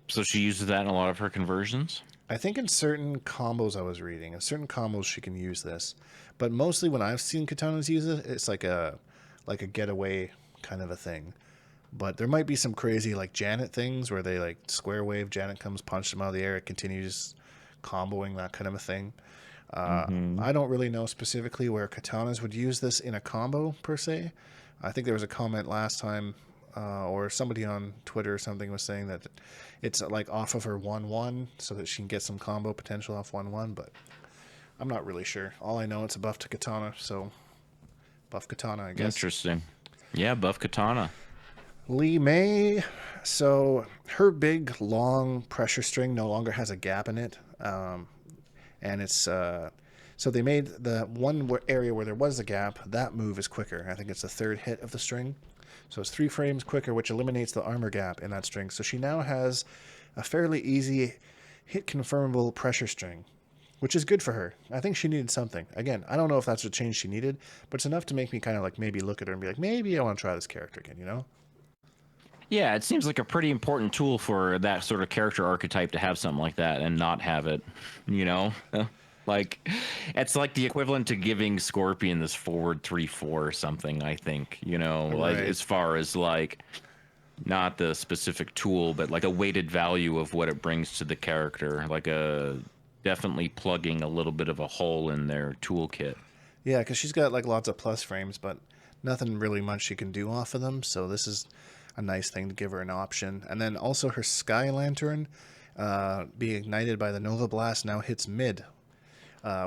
so she uses that in a lot of her conversions? I think in certain combos I was reading, in certain combos she can use this, but mostly when I've seen Katanas use it, it's like a getaway kind of a thing. But there might be some crazy like Janet things where they like square wave, Janet comes, punch them out of the air, it continues comboing, that kind of a thing. I don't really know specifically where Katanas would use this in a combo per se. I think there was a comment last time, or somebody on Twitter or something was saying that it's like off of her 1-1 so that she can get some combo potential off 1-1, but I'm not really sure. All I know, it's a buff to Katana, so buff Katana, I guess. Interesting. Yeah, buff Katana. Lee May, so her big long pressure string no longer has a gap in it, and it's so they made the one area where there was a gap, that move is quicker. I think it's the third hit of the string, so it's 3 frames quicker, which eliminates the armor gap in that string. So she now has a fairly easy hit confirmable pressure string, which is good for her. I think she needed something. Again, I don't know if that's a change she needed, but it's enough to make me kind of like maybe look at her and be like, maybe I want to try this character again, you know? Yeah, it seems like a pretty important tool for that sort of character archetype to have something like that and not have it, you know? Like, it's like the equivalent to giving Scorpion this forward 3/4 or something, I think, you know, like Right. as far as like not the specific tool, but like a weighted value of what it brings to the character, like a definitely plugging a little bit of a hole in their toolkit. Yeah, because she's got like lots of plus frames, but nothing really much she can do off of them. So this is a nice thing to give her an option. And then also her Sky Lantern, being ignited by the Nova Blast, now hits mid,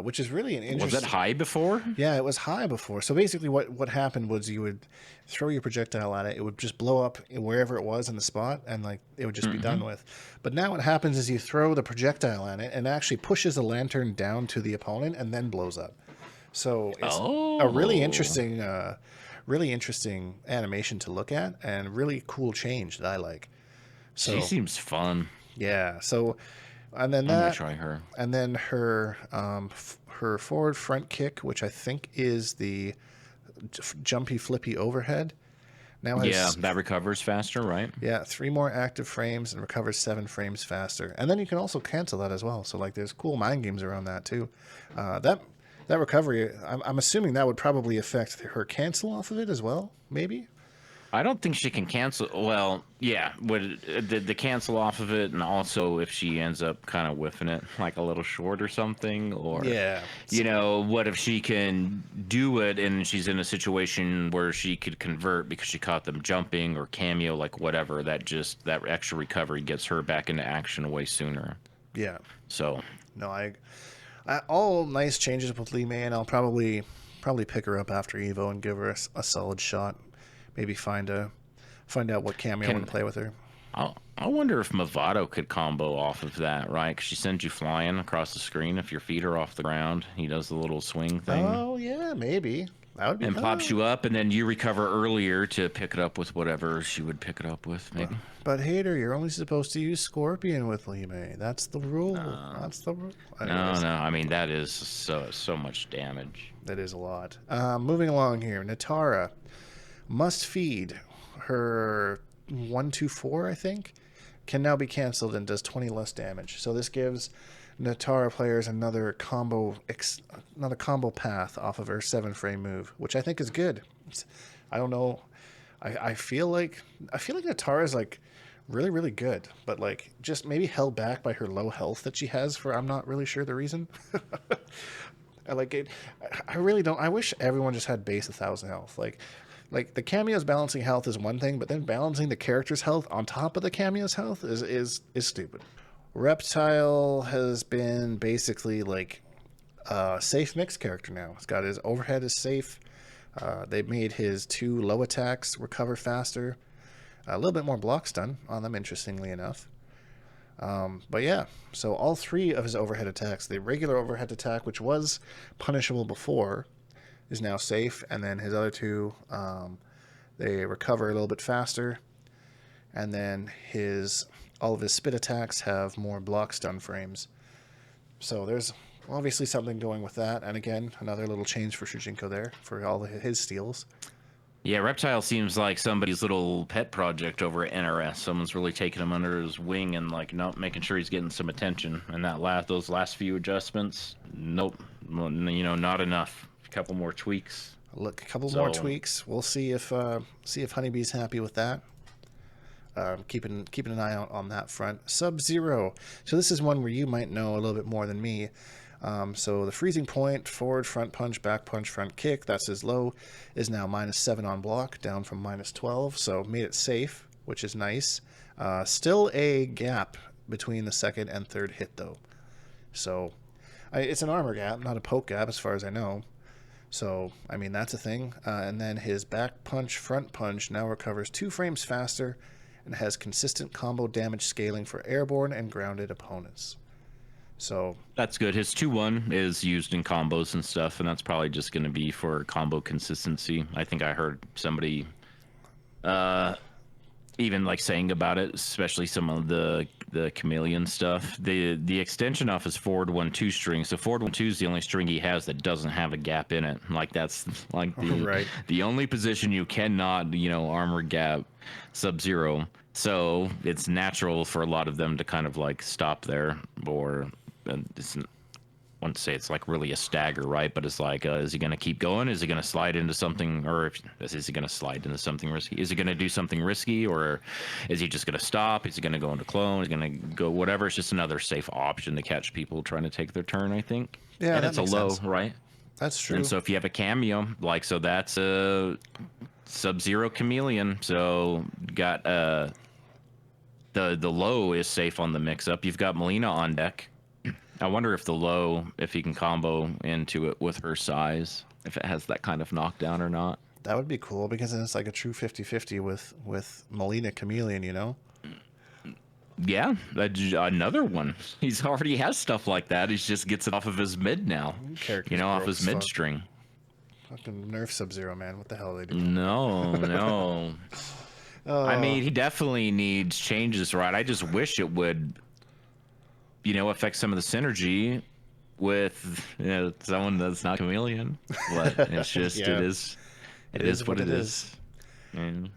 which is really an Was interesting. that high before? Yeah, it was high before. So basically, what happened was you would throw your projectile at it. It would just blow up wherever it was in the spot, and like it would just be done with. But now what happens is you throw the projectile at it, and it actually pushes the lantern down to the opponent, and then blows up. So it's a really interesting animation to look at, and really cool change that I like. So She seems fun. yeah, so and then I'm gonna that, try her. and then her her forward front kick, which I think is the jumpy flippy overhead. Now has Yeah, that recovers faster, right? 3 more active frames and recovers 7 frames faster. And then you can also cancel that as well. So like there's cool mind games around that too. That recovery, I'm assuming that would probably affect her cancel off of it as well, maybe. I don't think she can cancel. Well, yeah, would the cancel off of it, and also if she ends up kind of whiffing it like a little short or something, or Yeah. you know, what if she can do it and she's in a situation where she could convert because she caught them jumping or cameo, like whatever. That extra recovery gets her back into action way sooner. Yeah. So No, all nice changes with Lee May, and I'll probably pick her up after Evo and give her a solid shot. Maybe find out what cameo I want to play with her. I wonder if Movado could combo off of that, right? 'Cause she sends you flying across the screen if your feet are off the ground. He does the little swing thing. Oh yeah, maybe that would be. And pops you up, and then you recover earlier to pick it up with whatever she would pick it up with, maybe. But Hater, you're only supposed to use Scorpion with Lee May. That's the rule. That's the rule. No, I mean, that is so much damage. That is a lot. Moving along here, Natara must feed. Her 1-2-4, I think, can now be canceled and does 20 less damage. So this gives Natara players another combo path off of her 7-frame move, which I think is good. I don't know. I feel like Natara is like really, really good, but like just maybe held back by her low health that she has for I'm not really sure the reason. I like it. I really don't. I wish everyone just had base 1,000 health. Like the cameo's balancing health is one thing, but then balancing the character's health on top of the cameo's health is stupid. Reptile has been basically like a safe mix character now. It's got his overhead is safe. They made his 2 low attacks recover faster. A little bit more block stun on them, interestingly enough. But yeah, so all 3 of his overhead attacks, the regular overhead attack, which was punishable before, is now safe, and then his other 2, they recover a little bit faster, and then all of his spit attacks have more block stun frames. So there's obviously something going with that, and again, another little change for Shujinko there for all his steals. Yeah, Reptile seems like somebody's little pet project over at NRS. Someone's really taking him under his wing and like not making sure he's getting some attention. And those last few adjustments, nope, not enough. A couple more tweaks. A couple more tweaks. We'll see if Honeybee's happy with that. Keeping an eye out on that front. Sub-Zero. So this is one where you might know a little bit more than me. So the freezing point, forward, front punch, back punch, front kick, that's his low, is now -7 on block, down from -12. So made it safe, which is nice. Still a gap between the second and third hit, though. So it's an armor gap, not a poke gap, as far as I know. So, I mean, that's a thing. And then his back punch, front punch now recovers 2 frames faster and has consistent combo damage scaling for airborne and grounded opponents. So that's good. His 2-1 is used in combos and stuff, and that's probably just going to be for combo consistency. I think I heard somebody even like saying about it, especially some of the chameleon stuff. The extension off his forward 1-2 string. So forward 1-2 is the only string he has that doesn't have a gap in it. Like that's like Right. the only position you cannot, armor gap Sub-Zero. So it's natural for a lot of them to kind of like stop there, or it's, I wouldn't say it's like really a stagger, right? But it's like, is he going to keep going? Is he going to slide into something, or is he going to slide into something risky? Is he going to do something risky, or is he just going to stop? Is he going to go into clone? Is he going to go whatever? It's just another safe option to catch people trying to take their turn, I think. Yeah, and that it's a makes low, sense. right? That's true. And so if you have a cameo, like, so that's a Sub-Zero chameleon. So got the low is safe on the mix up. You've got Melina on deck. I wonder if the low, if he can combo into it with her size, if it has that kind of knockdown or not. That would be cool because then it's like a true 50-50 with Melina Chameleon, you know? Yeah, another one. He's already has stuff like that. He just gets it off of his mid now. Character's Off broke his as mid fuck. string. Fucking nerf Sub-Zero, man. What the hell are they doing? No. I mean, he definitely needs changes, right? I just wish it would, affect some of the synergy with someone that's not chameleon. But it's just Yeah. it is what it is. And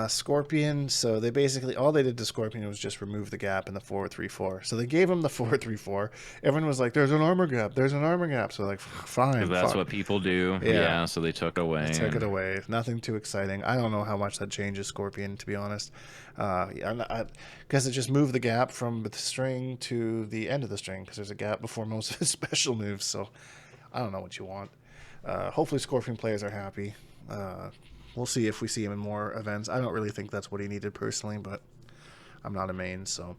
Scorpion, so they basically, all they did to Scorpion was just remove the gap in the 4-3-4. So they gave him the 4-3-4. Everyone was like, there's an armor gap. There's an armor gap. So like, fine. that's fuck. what people do. Yeah. Yeah, so they took it away. They took it away. Nothing too exciting. I don't know how much that changes Scorpion, to be honest. Because it just moved the gap from the string to the end of the string, because there's a gap before most of his special moves. So I don't know what you want. Hopefully Scorpion players are happy. We'll see if we see him in more events. I don't really think that's what he needed personally, but I'm not a main, so.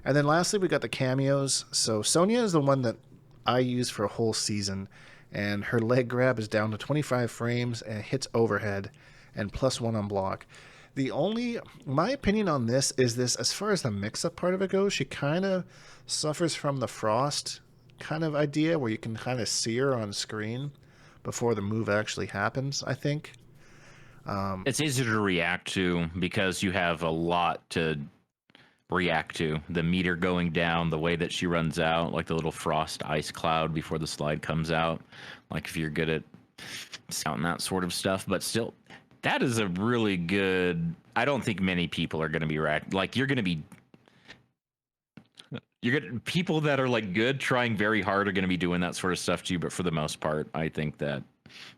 And then lastly, we got the cameos. So Sonya is the one that I use for a whole season, and her leg grab is down to 25 frames and hits overhead and +1 on block. My opinion on this is this, as far as the mix-up part of it goes, she kind of suffers from the Frost kind of idea where you can kind of see her on screen before the move actually happens, I think. It's easier to react to because you have a lot to react to. The meter going down, the way that she runs out, like the little frost ice cloud before the slide comes out. Like if you're good at scouting that sort of stuff, but still, that is a really good. I don't think many people are going to be like you're going to be. People that are like good, trying very hard, are going to be doing that sort of stuff to you. But for the most part, I think that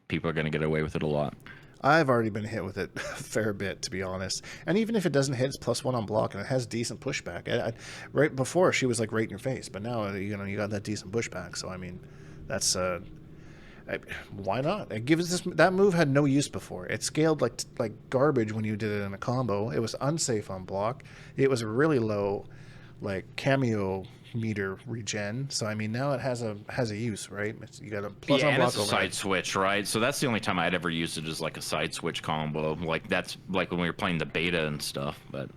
people are going to get away with it a lot. I've already been hit with it a fair bit, to be honest. And even if it doesn't hit, it's +1 on block, and it has decent pushback. Right before, she was like right in your face, but now you got that decent pushback. So I mean, that's why not? It gives that move had no use before. It scaled like garbage when you did it in a combo. It was unsafe on block. It was really low, like cameo meter regen. So I mean, now it has a use, right? You got a plus on and block it's a side switch, right? So that's the only time I'd ever used it as like a side switch combo. Like that's like when we were playing the beta and stuff. But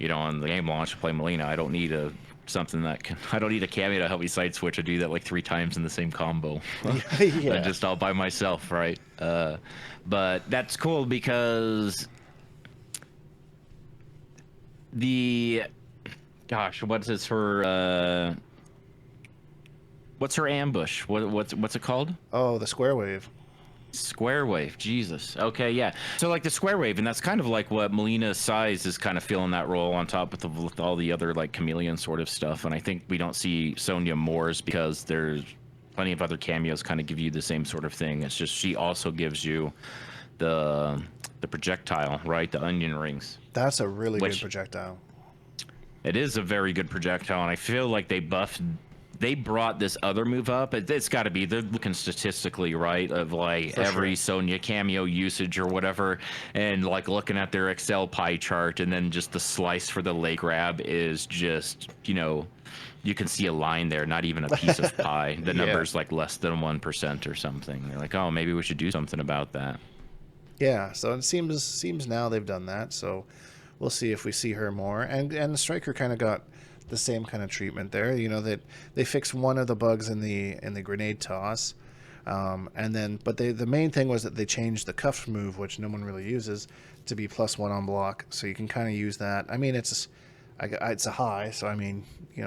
on the game launch, to play Melina, I don't need I don't need a cameo to help me side switch. I do that like 3 times in the same combo. Yeah. Just all by myself, right? But that's cool because what's her ambush? What's it called? Oh, the square wave. Square wave, Jesus. Okay, yeah. So like the square wave, and that's kind of like what Melina's size is kind of filling that role on top with all the other like chameleon sort of stuff. And I think we don't see Sonya Moore's because there's plenty of other cameos kind of give you the same sort of thing. It's just she also gives you the projectile, right? The onion rings. That's a really good projectile. It is a very good projectile, and I feel like they brought this other move up. It's got to be, they're looking statistically, right, of like For every sure. Sonya cameo usage or whatever, and like looking at their Excel pie chart, and then just the slice for the leg grab is just, you can see a line there, not even a piece of pie. The number's like less than 1% or something. They're like, oh, maybe we should do something about that. Yeah, so it seems now they've done that, so we'll see if we see her more. And the striker kind of got the same kind of treatment there. That they fixed one of the bugs in the grenade toss. And then, but the main thing was that they changed the cuff move, which no one really uses, to be +1 on block. So you can kind of use that. I mean, it's a high, so I mean,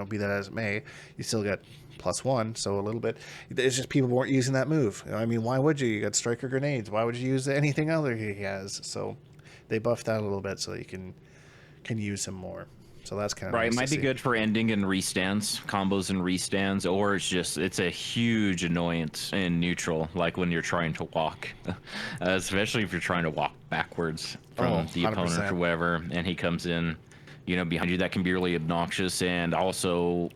be that as it may, you still get +1, so a little bit. It's just people weren't using that move. I mean, why would you? You got striker grenades. Why would you use anything other he has? So they buffed that a little bit so that you can use him more. So that's kind of Right, nice it might to be see. good for ending and restands, combos and restands, or it's a huge annoyance in neutral, like when you're trying to walk, especially if you're trying to walk backwards Oh, from the opponent or 100%. whatever, and he comes in, behind you. That can be really obnoxious, and also,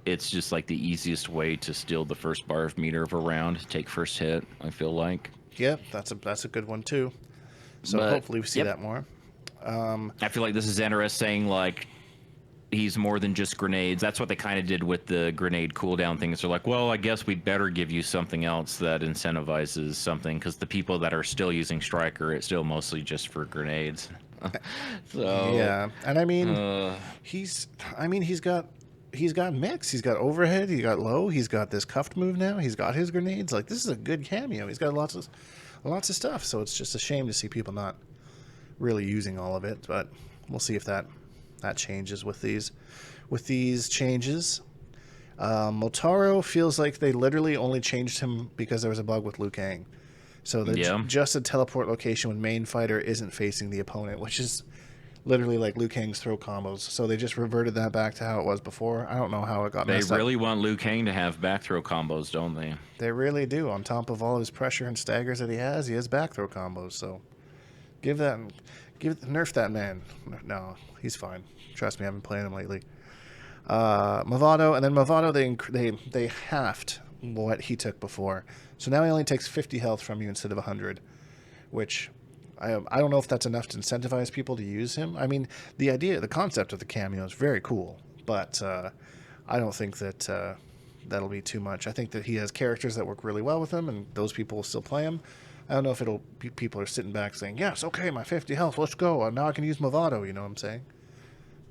it's just like the easiest way to steal the first bar of meter of a round, take first hit. I feel like, Yeah, that's a good one too. So but hopefully we see yep, that more. I feel like this is Enteris saying like he's more than just grenades. That's what they kind of did with the grenade cooldown things. They're like, well, I guess we better give you something else that incentivizes something, because the people that are still using Striker, it's still mostly just for grenades. So, Yeah, and I mean, uh, he's he's got mix. He's got overhead. He got low. He's got this cuffed move now. He's got his grenades. Like, this is a good cameo. He's got lots of stuff. So it's just a shame to see people not really using all of it. But we'll see if that changes with these changes. Motaro feels like they literally only changed him because there was a bug with Liu Kang. So the yeah. just a teleport location when main fighter isn't facing the opponent, which is literally like Liu Kang's throw combos. So they just reverted that back to how it was before. I don't know how it got They messed up. really want Liu Kang to have back throw combos, don't they? They really do. On top of all his pressure and staggers that he has back throw combos. So nerf that man. No, he's fine. Trust me, I've been playing him lately. Movado, and then Movado they halved what he took before. So now he only takes 50 health from you instead of 100, which I don't know if that's enough to incentivize people to use him. I mean, the concept of the cameo is very cool, but I don't think that that'll be too much. I think that he has characters that work really well with him, and those people will still play him. I don't know if people are sitting back saying, yes, okay, my 50 health, let's go. Now I can use Movado, you know what I'm saying?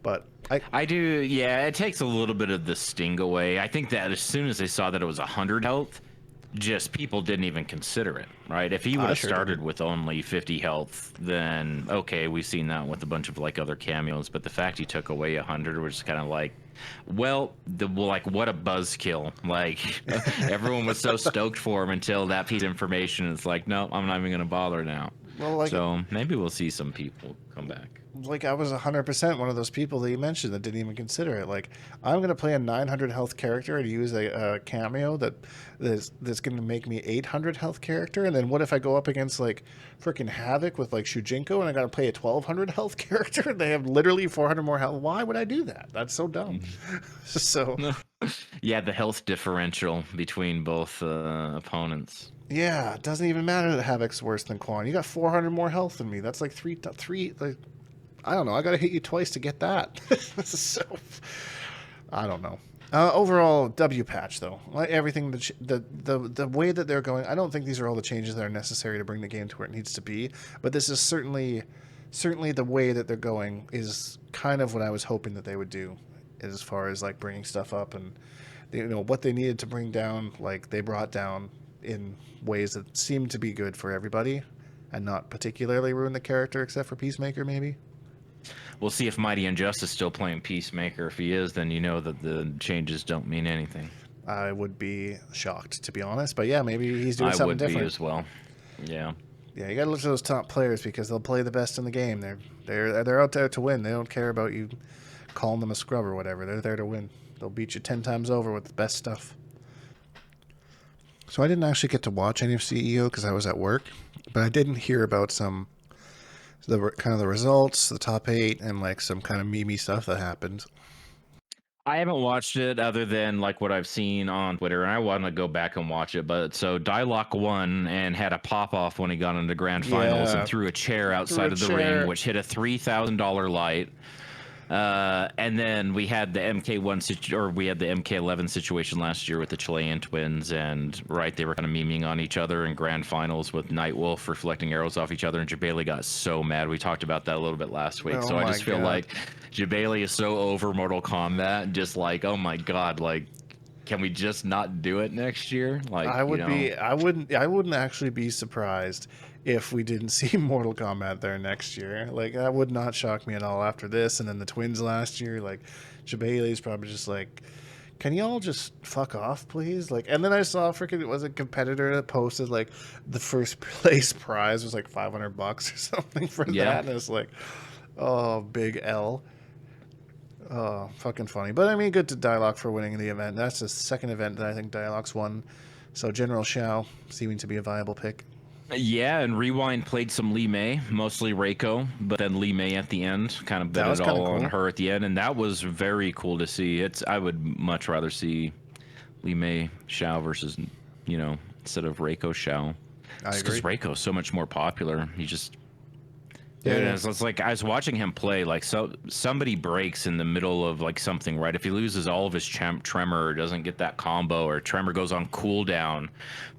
But I do, yeah. It takes a little bit of the sting away. I think that as soon as they saw that it was 100 health, just people didn't even consider it, right? If he would have sure started didn't. with only 50 health, then okay, we've seen that with a bunch of like other cameos. But the fact he took away 100 was kind of like, well, what a buzzkill! Like everyone was so stoked for him until that piece of information. It's like, no, I'm not even going to bother now. Well, like So maybe we'll see some people come back. I was 100% one of those people that you mentioned that didn't even consider it. Like, I'm going to play a 900 health character and use a cameo that's going to make me 800 health character. And then what if I go up against like freaking Havoc with like Shujinko and I got to play a 1200 health character? They have literally 400 more health. Why would I do that? That's so dumb. So Yeah, the health differential between both opponents. yeah, it doesn't even matter that Havoc's worse than Quan. You got 400 more health than me. That's like three. Like, I don't know. I got to hit you twice to get that. So, I don't know. Overall, W patch though. Like everything, the way that they're going, I don't think these are all the changes that are necessary to bring the game to where it needs to be. But this is certainly the way that they're going is kind of what I was hoping that they would do, as far as like bringing stuff up and what they needed to bring down. Like they brought down in ways that seemed to be good for everybody, and not particularly ruin the character except for Peacemaker maybe. We'll see if Mighty Injustice still playing Peacemaker. If he is, then you know that the changes don't mean anything. I would be shocked, to be honest. But yeah, maybe he's doing I something would be different. as well. Yeah. Yeah, you got to look at those top players because they'll play the best in the game. They're out there to win. They don't care about you calling them a scrub or whatever. They're there to win. They'll beat you 10 times over with the best stuff. So I didn't actually get to watch any of CEO because I was at work, but I didn't hear about the results, the top 8, and like some kind of meme stuff that happened. I haven't watched it other than like what I've seen on Twitter, and I want to go back and watch it. But so Dialock won and had a pop off when he got into grand finals Yeah. and threw a chair outside of the chair. ring, which hit a $3,000 light. And then we had the we had the MK11 situation last year with the Chilean twins, and they were kind of memeing on each other in grand finals with Nightwolf reflecting arrows off each other, and Jabali got so mad. We talked about that a little bit last week. Oh So I my just feel God. like Jabali is so over Mortal Kombat, just like, oh my God, like can we just not do it next year? Like, I you would know, be. I wouldn't actually be surprised if we didn't see Mortal Kombat there next year. Like that would not shock me at all after this, and then the Twins last year. Like, Jabale's probably just like, can y'all just fuck off, please? Like, and then I saw freaking it was a competitor that posted like the first place prize was like $500 or something for yeah. that, and it's like, oh, big L. Oh, fucking funny. But I mean, good to Dialogue for winning the event. That's the second event that I think Dialogue's won. So General Shao seeming to be a viable pick. Yeah, and Rewind played some Lee May, mostly Reiko, but then Lee May at the end, kind of bet That was it kind of all on cool. her at the end, and that was very cool to see. I would much rather see Lee May Shao versus, instead of Reiko Shao. I Just because agree. Reiko's so much more popular. He just Yeah, yeah. it's like I was watching him play. Like, so somebody breaks in the middle of like something, right? If he loses all of his tremor, or doesn't get that combo, or tremor goes on cooldown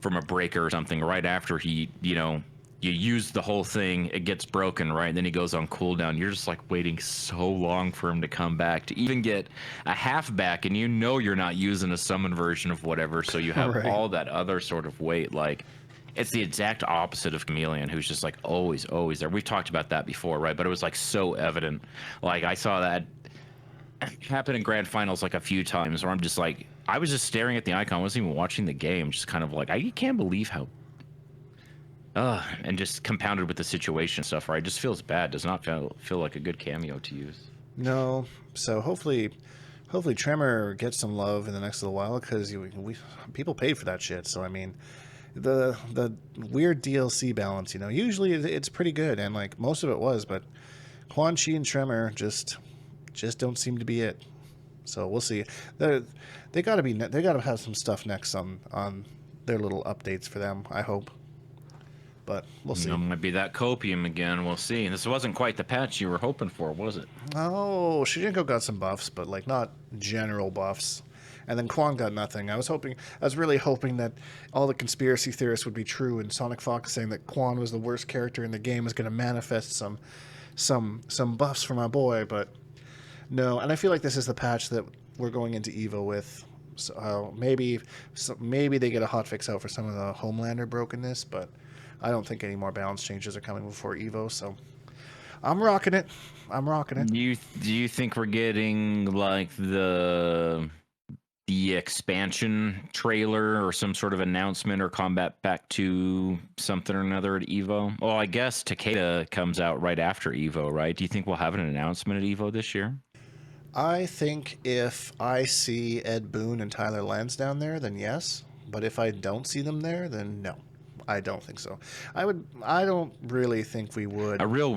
from a breaker or something, right after he, you use the whole thing, it gets broken, right? And then he goes on cooldown. You're just like waiting so long for him to come back to even get a half back, and you're not using a summon version of whatever, so you have Right. all that other sort of wait. Like, it's the exact opposite of Chameleon, who's just like always, always there. We've talked about that before, right? But it was like so evident. Like, I saw that happen in grand finals like a few times where I'm just like, I was just staring at the icon, I wasn't even watching the game, just kind of like, I can't believe how and just compounded with the situation stuff, right? It just feels bad. Does not feel like a good cameo to use. No. So hopefully Tremor gets some love in the next little while because we people paid for that shit. So I mean, the weird DLC balance, usually it's pretty good, and like most of it was, but Quan Chi and Tremor just don't seem to be it. So we'll see. They gotta have some stuff next on their little updates for them. I hope, but we'll see. It might be that copium again. We'll see. This wasn't quite the patch you were hoping for, was it? Oh, Shujinko got some buffs, but like not general buffs. And then Quan got nothing. I was really hoping that all the conspiracy theorists would be true, and Sonic Fox saying that Quan was the worst character in the game is going to manifest some buffs for my boy, but no. And I feel like this is the patch that we're going into Evo with. So maybe they get a hotfix out for some of the Homelander brokenness, but I don't think any more balance changes are coming before Evo. So I'm rocking it. Do you think we're getting like the expansion trailer or some sort of announcement or Combat Pack 2 something or another at Evo? Well, I guess Takeda comes out right after Evo, right? Do you think we'll have an announcement at Evo this year? I think if I see Ed Boon and Tyler Lansdowne there, then yes. But if I don't see them there, then no. I don't think so. I don't really think we would. A real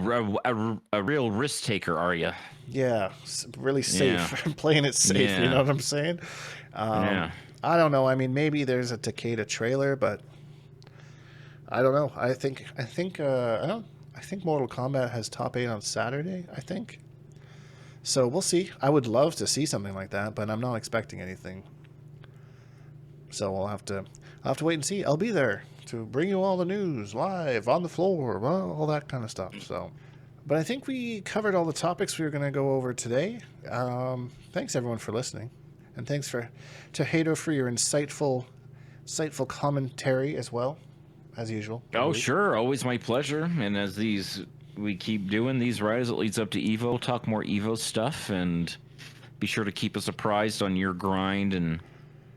risk taker, are you? Yeah, really safe. Yeah. Playing it safe. You Yeah. know what I'm saying? Yeah. I don't know. I mean, maybe there's a Takeda trailer, but I don't know. I think Mortal Kombat has top 8 on Saturday, I think. So we'll see. I would love to see something like that, but I'm not expecting anything. So I'll have to wait and see. I'll be there to bring you all the news live on the floor, well, all that kind of stuff. So, but I think we covered all the topics we were going to go over today. Thanks everyone for listening, and thanks to Hato for your insightful commentary as well, as usual. Oh, sure. Always my pleasure. And as we keep doing these rides, it leads up to Evo. We'll talk more Evo stuff, and be sure to keep us apprised on your grind and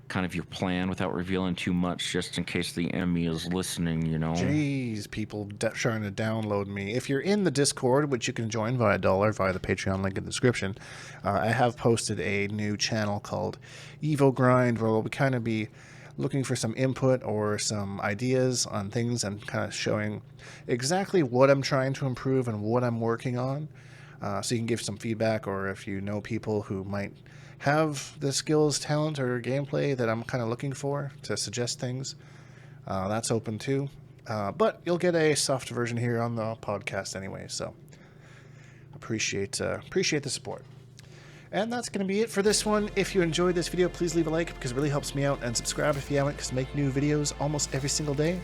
kind of your plan without revealing too much, just in case the enemy is listening, Jeez, people trying to download me. If you're in the Discord, which you can join via $1 via the Patreon link in the description, I have posted a new channel called Evo Grind, where we'll kind of be looking for some input or some ideas on things and kind of showing exactly what I'm trying to improve and what I'm working on. So you can give some feedback, or if you know people who might have the skills, talent, or gameplay that I'm kind of looking for, to suggest things. That's open too. But you'll get a soft version here on the podcast anyway, so appreciate the support. And that's going to be it for this one. If you enjoyed this video, please leave a like because it really helps me out, and subscribe if you haven't, because I make new videos almost every single day.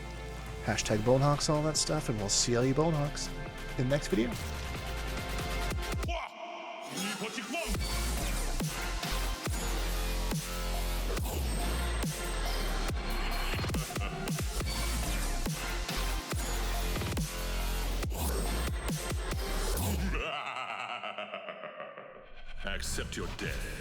Hashtag Bonehawks, all that stuff, and we'll see all you Bonehawks in the next video. accept your death.